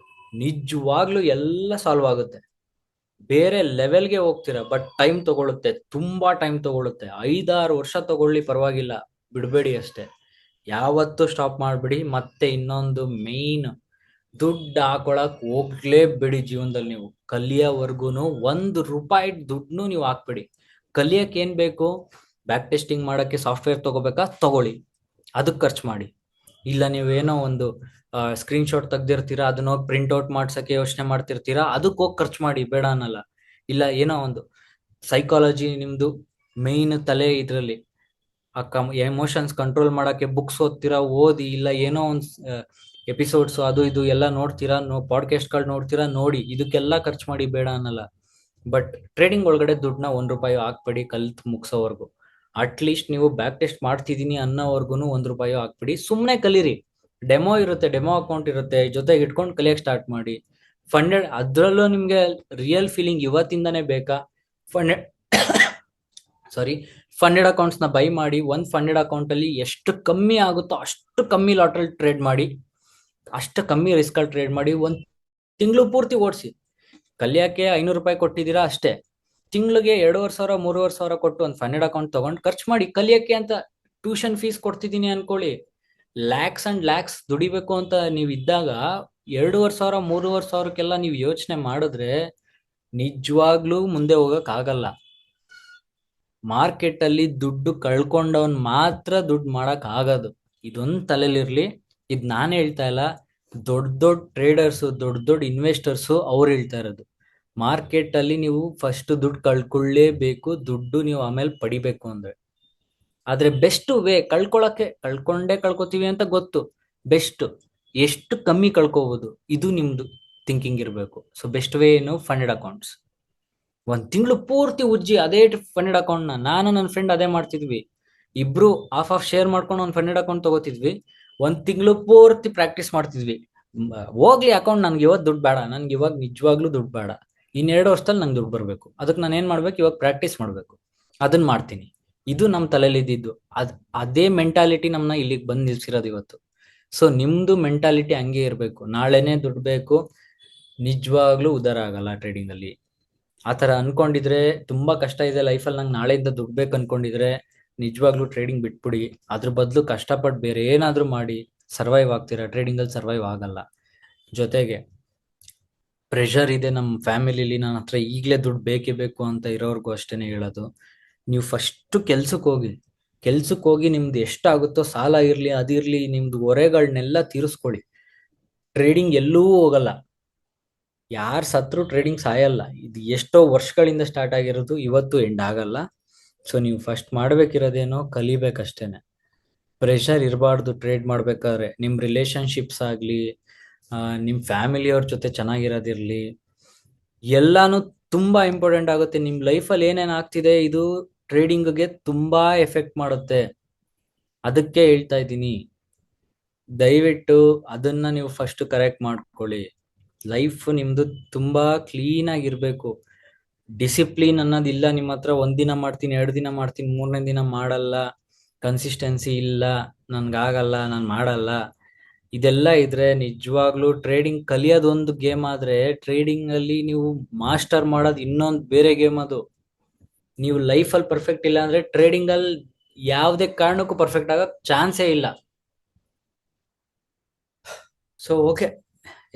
ನಿಜವಾಗ್ಲೂ ಎಲ್ಲ ಸಾಲ್ವ್ ಆಗುತ್ತೆ. ಬೇರೆ ಲೆವೆಲ್ಗೆ ಹೋಗ್ತೀರಾ. ಬಟ್ ಟೈಮ್ ತಗೊಳುತ್ತೆ, ತುಂಬಾ ಟೈಮ್ ತಗೊಳುತ್ತೆ. 5-6 ವರ್ಷ ತಗೊಳ್ಳಿ, ಪರವಾಗಿಲ್ಲ, ಬಿಡ್ಬೇಡಿ ಅಷ್ಟೇ. ಯಾವತ್ತೂ ಸ್ಟಾಪ್ ಮಾಡ್ಬಿಡಿ. ಮತ್ತೆ ಇನ್ನೊಂದು ಮೇನ್, ದುಡ್ಡು ಹಾಕೊಳಕ್ ಹೋಗ್ಲೇಬೇಡಿ ಜೀವನದಲ್ಲಿ. ನೀವು ಕಲಿಯೋವರ್ಗುನು ₹1 ದುಡ್ಡು ನೀವು ಹಾಕ್ಬೇಡಿ. ಕಲಿಯಕ್ ಏನ್ ಬೇಕು, ಬ್ಯಾಕ್ ಟೆಸ್ಟಿಂಗ್ ಮಾಡಕ್ಕೆ ಸಾಫ್ಟ್ವೇರ್ ತಗೋಬೇಕಾ, ತಗೊಳ್ಳಿ, ಅದಕ್ಕೆ ಖರ್ಚು ಮಾಡಿ. ಇಲ್ಲ ನೀವೇನೋ ಒಂದು ಸ್ಕ್ರೀನ್ ಶಾಟ್ ತೆಗ್ದಿರ್ತೀರಾ, ಅದನ್ನ ಹೋಗಿ ಪ್ರಿಂಟ್ ಔಟ್ ಮಾಡ್ಸಕ್ಕೆ ಯೋಚನೆ ಮಾಡ್ತಿರ್ತೀರಾ, ಅದಕ್ಕೆ ಹೋಗಿ ಖರ್ಚು ಮಾಡಿ, ಬೇಡ ಅನ್ನಲ್ಲ. ಇಲ್ಲ ಏನೋ ಒಂದು ಸೈಕಾಲಜಿ ನಿಮ್ದು ಮೇನ್ ತಲೆ ಇದ್ರಲ್ಲಿ ಎಮೋಷನ್ಸ್ ಕಂಟ್ರೋಲ್ ಮಾಡಕ್ಕೆ ಬುಕ್ಸ್ ಓದ್ತೀರಾ, ಓದಿ. ಇಲ್ಲ ಏನೋ ಒಂದು ಎಪಿಸೋಡ್ಸ್ ಅದು ಇದು ಎಲ್ಲ ನೋಡ್ತೀರಾ, ಪಾಡ್ಕಾಸ್ಟ್ಗಳು ನೋಡ್ತೀರಾ, ನೋಡಿ. ಇದಕ್ಕೆಲ್ಲ ಖರ್ಚು ಮಾಡಿ, ಬೇಡ ಅನ್ನಲ್ಲ. ಬಟ್ ಟ್ರೇಡಿಂಗ್ ಒಳಗಡೆ ದುಡ್ಡನ್ನ ₹1 ಹಾಕ್ಬೇಡಿ ಕಲ್ತ್ ಮುಗಿಸೋವರೆಗೂ. ಅಟ್ಲೀಸ್ಟ್ ನೀವು ಬ್ಯಾಕ್ ಟೆಸ್ಟ್ ಮಾಡ್ತಿದ್ದೀನಿ ಅನ್ನೋವರ್ಗು ₹1 ಹಾಕ್ಬಿಡಿ. ಸುಮ್ಮನೆ ಕಲೀರಿ. ಡೆಮೋ ಇರುತ್ತೆ, ಡೆಮೋ ಅಕೌಂಟ್ ಇರುತ್ತೆ, ಜೊತೆಗೆ ಇಟ್ಕೊಂಡು ಕಲಿಯಕ್ಕೆ ಸ್ಟಾರ್ಟ್ ಮಾಡಿ. ಫಂಡೆಡ್ ಅದ್ರಲ್ಲೂ ನಿಮ್ಗೆ ರಿಯಲ್ ಫೀಲಿಂಗ್ ಇವತ್ತಿಂದಾನೇ ಬೇಕಾ, ಫಂಡೆಡ್ ಸಾರಿ ಫಂಡೆಡ್ ಅಕೌಂಟ್ಸ್ ನ ಬೈ ಮಾಡಿ. ಒಂದು ಫಂಡೆಡ್ ಅಕೌಂಟ್ ಅಲ್ಲಿ ಎಷ್ಟು ಕಮ್ಮಿ ಆಗುತ್ತೋ ಅಷ್ಟು ಕಮ್ಮಿ ಲಾಟಲ್ಲಿ ಟ್ರೇಡ್ ಮಾಡಿ, ಅಷ್ಟು ಕಮ್ಮಿ ರಿಸ್ಕ್ ಅಲ್ಲಿ ಟ್ರೇಡ್ ಮಾಡಿ. ಒಂದು ತಿಂಗಳು ಪೂರ್ತಿ ಓಡಿಸಿ. ಕಲಿಯಕ್ಕೆ ₹500 ಕೊಟ್ಟಿದ್ದೀರಾ ಅಷ್ಟೇ. ತಿಂಗಳಿಗೆ 2,500 3,500 ಕೊಟ್ಟು ಒಂದು ಫಂಡೆಡ್ ಅಕೌಂಟ್ ತಗೊಂಡು ಖರ್ಚು ಮಾಡಿ. ಕಲಿಯಕ್ಕೆ ಅಂತ ಟ್ಯೂಷನ್ ಫೀಸ್ ಕೊಡ್ತಿದ್ದೀನಿ ಅನ್ಕೊಳ್ಳಿ. ಲ್ಯಾಕ್ಸ್ ಅಂಡ್ ಲ್ಯಾಕ್ಸ್ ದುಡಿಬೇಕು ಅಂತ ನೀವು ಇದ್ದಾಗ 2,500 3,500ಕ್ಕೆಲ್ಲ ನೀವು ಯೋಚನೆ ಮಾಡಿದ್ರೆ ನಿಜವಾಗ್ಲೂ ಮುಂದೆ ಹೋಗಕ್ ಆಗಲ್ಲ. ಮಾರ್ಕೆಟ್ ಅಲ್ಲಿ ದುಡ್ಡು ಕಳ್ಕೊಂಡವನ್ ಮಾತ್ರ ದುಡ್ಡು ಮಾಡಕ್ ಆಗೋದು. ಇದೊಂದು ತಲೆಲಿರ್ಲಿ. ಇದ್ ನಾನು ಹೇಳ್ತಾ ಇಲ್ಲ, ದೊಡ್ಡ ದೊಡ್ಡ ಟ್ರೇಡರ್ಸ್, ದೊಡ್ಡ ದೊಡ್ಡ ಇನ್ವೆಸ್ಟರ್ಸ್ ಅವ್ರು ಹೇಳ್ತಾ ಇರೋದು. ಮಾರ್ಕೆಟ್ ಅಲ್ಲಿ ನೀವು ಫಸ್ಟ್ ದುಡ್ಡು ಕಳ್ಕೊಳ್ಳೇಬೇಕು, ದುಡ್ಡು ನೀವು ಆಮೇಲೆ ಪಡಿಬೇಕು ಅಂದ್ರೆ. ಆದ್ರೆ ಬೆಸ್ಟ್ ವೇ ಕಳ್ಕೊತೀವಿ ಅಂತ ಗೊತ್ತು. ಬೆಸ್ಟ್ ಎಷ್ಟು ಕಮ್ಮಿ ಕಳ್ಕೋಬಹುದು, ಇದು ನಿಮ್ದು ಥಿಂಕಿಂಗ್ ಇರಬೇಕು. ಸೊ ಬೆಸ್ಟ್ ವೇ ಏನು, ಫಂಡೆಡ್ ಅಕೌಂಟ್ಸ್. ಒಂದ್ ತಿಂಗಳು ಪೂರ್ತಿ ಉಜ್ಜಿ ಅದೇ ಫಂಡೆಡ್ ಅಕೌಂಟ್ ನಾನು ನನ್ನ ಫ್ರೆಂಡ್ ಅದೇ ಮಾಡ್ತಿದ್ವಿ. ಇಬ್ರು ಆಫ್ ಶೇರ್ ಮಾಡ್ಕೊಂಡು ಒಂದು ಫಂಡೆಡ್ ಅಕೌಂಟ್ ತಗೋತಿದ್ವಿ. ಒಂದ್ ತಿಂಗಳು ಪೂರ್ತಿ ಪ್ರಾಕ್ಟೀಸ್ ಮಾಡ್ತಿದ್ವಿ. ಹೋಗ್ಲಿ ಅಕೌಂಟ್, ನನ್ಗೆ ಇವತ್ತು ದುಡ್ಡು ಬೇಡ, ನನ್ಗೆ ಇವಾಗ ನಿಜವಾಗ್ಲೂ ದುಡ್ಡು ಬೇಡ, 2 ವರ್ಷದಲ್ಲಿ ನಂಗೆ ದುಡ್ಡು ಬರ್ಬೇಕು, ಅದಕ್ಕೆ ನಾನು ಏನ್ ಮಾಡ್ಬೇಕು, ಇವಾಗ ಪ್ರಾಕ್ಟೀಸ್ ಮಾಡ್ಬೇಕು, ಅದನ್ನ ಮಾಡ್ತೀನಿ. ಇದು ನಮ್ ತಲೆಯಲ್ಲಿ ಇದ್ದಿದ್ದು. ಅದೇ ಮೆಂಟಾಲಿಟಿ ನಮ್ನ ಇಲ್ಲಿಗೆ ಬಂದ್ ನಿಲ್ಸಿರೋದು ಇವತ್ತು. ಸೊ ನಿಮ್ದು ಮೆಂಟಾಲಿಟಿ ಹಂಗೆ ಇರ್ಬೇಕು. ನಾಳೆನೆ ದುಡ್ಡು ಬೇಕು, ನಿಜವಾಗ್ಲೂ ಉದ್ಧಾರ ಆಗಲ್ಲ ಟ್ರೇಡಿಂಗ್ ಅಲ್ಲಿ. ಆತರ ಅನ್ಕೊಂಡಿದ್ರೆ ತುಂಬಾ ಕಷ್ಟ ಇದೆ ಲೈಫಲ್ಲಿ, ನಂಗೆ ನಾಳೆಯಿಂದ ದುಡ್ಡು ಬೇಕು ಅನ್ಕೊಂಡಿದ್ರೆ ನಿಜವಾಗ್ಲೂ ಟ್ರೇಡಿಂಗ್ ಬಿಟ್ಬಿಡಿ. ಅದ್ರ ಬದಲು ಕಷ್ಟಪಟ್ಟು ಬೇರೆ ಏನಾದ್ರೂ ಮಾಡಿ ಸರ್ವೈವ್ ಆಗ್ತೀರಾ. ಟ್ರೇಡಿಂಗ್ ಅಲ್ಲಿ ಸರ್ವೈವ್ ಆಗಲ್ಲ. ಜೊತೆಗೆ ಪ್ರೆಷರ್ ಇದೆ ನಮ್ಮ ಫ್ಯಾಮಿಲಿಲಿ, ನನ್ನ ಹತ್ರ ಈಗಲೇ ದುಡ್ಡು ಬೇಕೇ ಬೇಕು ಅಂತ ಇರೋರ್ಗೂ ಅಷ್ಟೇನೆ ಹೇಳೋದು, ನೀವು ಫಸ್ಟ್ ಕೆಲ್ಸಕ್ಕೆ ಹೋಗಿ ನಿಮ್ದು ಎಷ್ಟಾಗುತ್ತೋ ಸಾಲ ಇರ್ಲಿ ಅದಿರ್ಲಿ ನಿಮ್ದು ಹೊರೆಗಳನ್ನೆಲ್ಲ ತೀರಿಸ್ಕೊಳ್ಳಿ. ಟ್ರೇಡಿಂಗ್ ಎಲ್ಲೂ ಹೋಗಲ್ಲ. ಯಾರು ಸತ್ರು ಟ್ರೇಡಿಂಗ್ ಸಾಯಲ್ಲ. ಇದು ಎಷ್ಟೋ ವರ್ಷಗಳಿಂದ ಸ್ಟಾರ್ಟ್ ಆಗಿರೋದು, ಇವತ್ತು ಎಂಡ್ ಆಗಲ್ಲ. ಸೊ ನೀವು ಫಸ್ಟ್ ಮಾಡ್ಬೇಕಿರೋದೇನೋ ಕಲಿಬೇಕಷ್ಟೇನೆ. ಪ್ರೆಷರ್ ಇರಬಾರ್ದು ಟ್ರೇಡ್ ಮಾಡ್ಬೇಕಾದ್ರೆ. ನಿಮ್ ರಿಲೇಶನ್ಶಿಪ್ಸ್ ಆಗ್ಲಿ, ನಿಮ್ ಫ್ಯಾಮಿಲಿಯವ್ರ ಜೊತೆ ಚೆನ್ನಾಗಿರೋದಿರ್ಲಿ, ಎಲ್ಲಾನು ತುಂಬಾ ಇಂಪಾರ್ಟೆಂಟ್ ಆಗುತ್ತೆ. ನಿಮ್ ಲೈಫಲ್ಲಿ ಏನೇನ್ ಆಗ್ತಿದೆ ಇದು ಟ್ರೇಡಿಂಗ್ಗೆ ತುಂಬಾ ಎಫೆಕ್ಟ್ ಮಾಡುತ್ತೆ. ಅದಕ್ಕೆ ಹೇಳ್ತಾ ಇದ್ದೀನಿ, ದಯವಿಟ್ಟು ಅದನ್ನ ನೀವು ಫಸ್ಟ್ ಕರೆಕ್ಟ್ ಮಾಡ್ಕೊಳ್ಳಿ. ಲೈಫ್ ನಿಮ್ದು ತುಂಬಾ ಕ್ಲೀನ್ ಆಗಿರ್ಬೇಕು. ಡಿಸಿಪ್ಲಿನ್ ಅನ್ನೋದಿಲ್ಲ ನಿಮ್ಮ ಹತ್ರ. ಒಂದಿನ ಮಾಡ್ತೀನಿ, 2 ದಿನ ಮಾಡ್ತೀನಿ, 3ನೇ ದಿನ ಮಾಡಲ್ಲ, ಕನ್ಸಿಸ್ಟೆನ್ಸಿ ಇಲ್ಲ, ನನ್ಗಾಗಲ್ಲ, ನಾನು ಮಾಡಲ್ಲ, ಇದೆಲ್ಲ ಇದ್ರೆ ನಿಜವಾಗ್ಲೂ ಟ್ರೇಡಿಂಗ್ ಕಲಿಯೋದೊಂದು ಗೇಮ್ ಆದ್ರೆ ಟ್ರೇಡಿಂಗ್ ಅಲ್ಲಿ ನೀವು ಮಾಸ್ಟರ್ ಮಾಡೋದು ಇನ್ನೊಂದು ಬೇರೆ ಗೇಮ್. ಅದು ನೀವು ಲೈಫಲ್ಲಿ ಪರ್ಫೆಕ್ಟ್ ಇಲ್ಲ ಅಂದ್ರೆ ಟ್ರೇಡಿಂಗ್ ಅಲ್ಲಿ ಯಾವುದೇ ಕಾರಣಕ್ಕೂ ಪರ್ಫೆಕ್ಟ್ ಆಗಕ್ ಚಾನ್ಸೇ ಇಲ್ಲ. ಸೊ ಓಕೆ,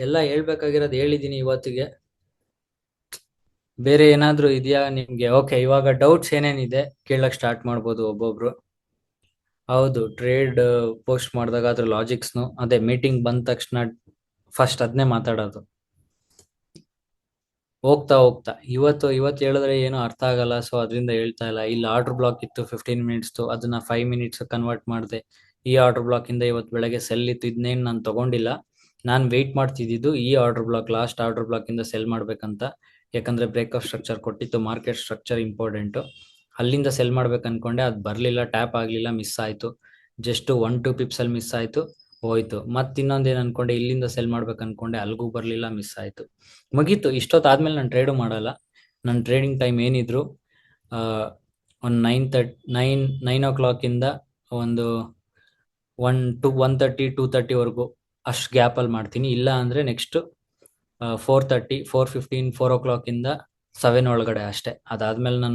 ಎಲ್ಲ ಹೇಳ್ಬೇಕಾಗಿರೋದು ಹೇಳಿದೀನಿ ಇವತ್ತಿಗೆ. ಬೇರೆ ಏನಾದ್ರೂ ಇದೆಯಾ ನಿಮ್ಗೆ? ಓಕೆ, ಇವಾಗ ಡೌಟ್ಸ್ ಏನೇನಿದೆ ಕೇಳಕ್ ಸ್ಟಾರ್ಟ್ ಮಾಡ್ಬೋದು ಒಬ್ಬೊಬ್ರು. ಹೌದು, ಟ್ರೇಡ್ ಪೋಸ್ಟ್ ಮಾಡಿದಾಗ ಅದ್ರ ಲಾಜಿಕ್ಸ್ನು ಅದೇ ಮೀಟಿಂಗ್ ಬಂದ ತಕ್ಷಣ ಫಸ್ಟ್ ಅದನ್ನೇ ಮಾತಾಡೋದು. ಹೋಗ್ತಾ ಹೋಗ್ತಾ ಇವತ್ತು ಹೇಳಿದ್ರೆ ಏನು ಅರ್ಥ ಆಗಲ್ಲ, ಸೊ ಅದರಿಂದ ಹೇಳ್ತಾ ಇಲ್ಲ. ಇಲ್ಲಿ ಆರ್ಡರ್ ಬ್ಲಾಕ್ ಇತ್ತು 15 ಮಿನಿಟ್ಸ್, ಅದನ್ನ 5 ಮಿನಿಟ್ಸ್ ಕನ್ವರ್ಟ್ ಮಾಡಿದೆ. ಈ ಆರ್ಡರ್ ಬ್ಲಾಕ್ ಇಂದ ಇವತ್ತು ಬೆಳಗ್ಗೆ ಸೆಲ್ ಇತ್ತು, ಇದನ್ನೇನು ನಾನು ತಗೊಂಡಿಲ್ಲ. ನಾನು ವೆಯ್ಟ್ ಮಾಡ್ತಿದ್ದು ಈ order block, last order block ಇಂದ ಸೆಲ್ ಮಾಡ್ಬೇಕಂತ. ಯಾಕಂದರೆ ಬ್ರೇಕಪ್ ಸ್ಟ್ರಕ್ಚರ್ ಕೊಟ್ಟಿತ್ತು, ಮಾರ್ಕೆಟ್ ಸ್ಟ್ರಕ್ಚರ್ ಇಂಪಾರ್ಟೆಂಟು. ಅಲ್ಲಿಂದ ಸೆಲ್ ಮಾಡ್ಬೇಕು ಅನ್ಕೊಂಡೆ, ಅದು ಬರಲಿಲ್ಲ, ಟ್ಯಾಪ್ ಆಗಲಿಲ್ಲ, ಮಿಸ್ ಆಯಿತು. ಜಸ್ಟ್ 1-2 ಪಿಪ್ಸಲ್ಲಿ ಮಿಸ್ ಆಯಿತು, ಹೋಯ್ತು. ಮತ್ತೆ ಇನ್ನೊಂದೇನು ಅನ್ಕೊಂಡೆ, ಇಲ್ಲಿಂದ ಸೆಲ್ ಮಾಡ್ಬೇಕು ಅನ್ಕೊಂಡೆ, ಅಲ್ಲಿಗೂ ಬರಲಿಲ್ಲ, ಮಿಸ್ ಆಯಿತು. ಮುಗೀತು. ಇಷ್ಟೊತ್ತಾದ್ಮೇಲೆ ನಾನು ಟ್ರೇಡು ಮಾಡಲ್ಲ. ನನ್ನ ಟ್ರೇಡಿಂಗ್ ಟೈಮ್ ಏನಿದ್ರು ಒಂದು 9 ಓ ಕ್ಲಾಕಿಂದ ಒಂದು 1:30 2:30ವರೆಗೂ ಅಷ್ಟು ಗ್ಯಾಪಲ್ಲಿ ಮಾಡ್ತೀನಿ. ಇಲ್ಲ ಅಂದರೆ ನೆಕ್ಸ್ಟ್ 4:30 4:15 4 ಓ ಕ್ಲಾಕಿಂದ 7 ಒಳಗಡೆ ಅಷ್ಟೇ. ಅದಾದ್ಮೇಲೆ ನಾನು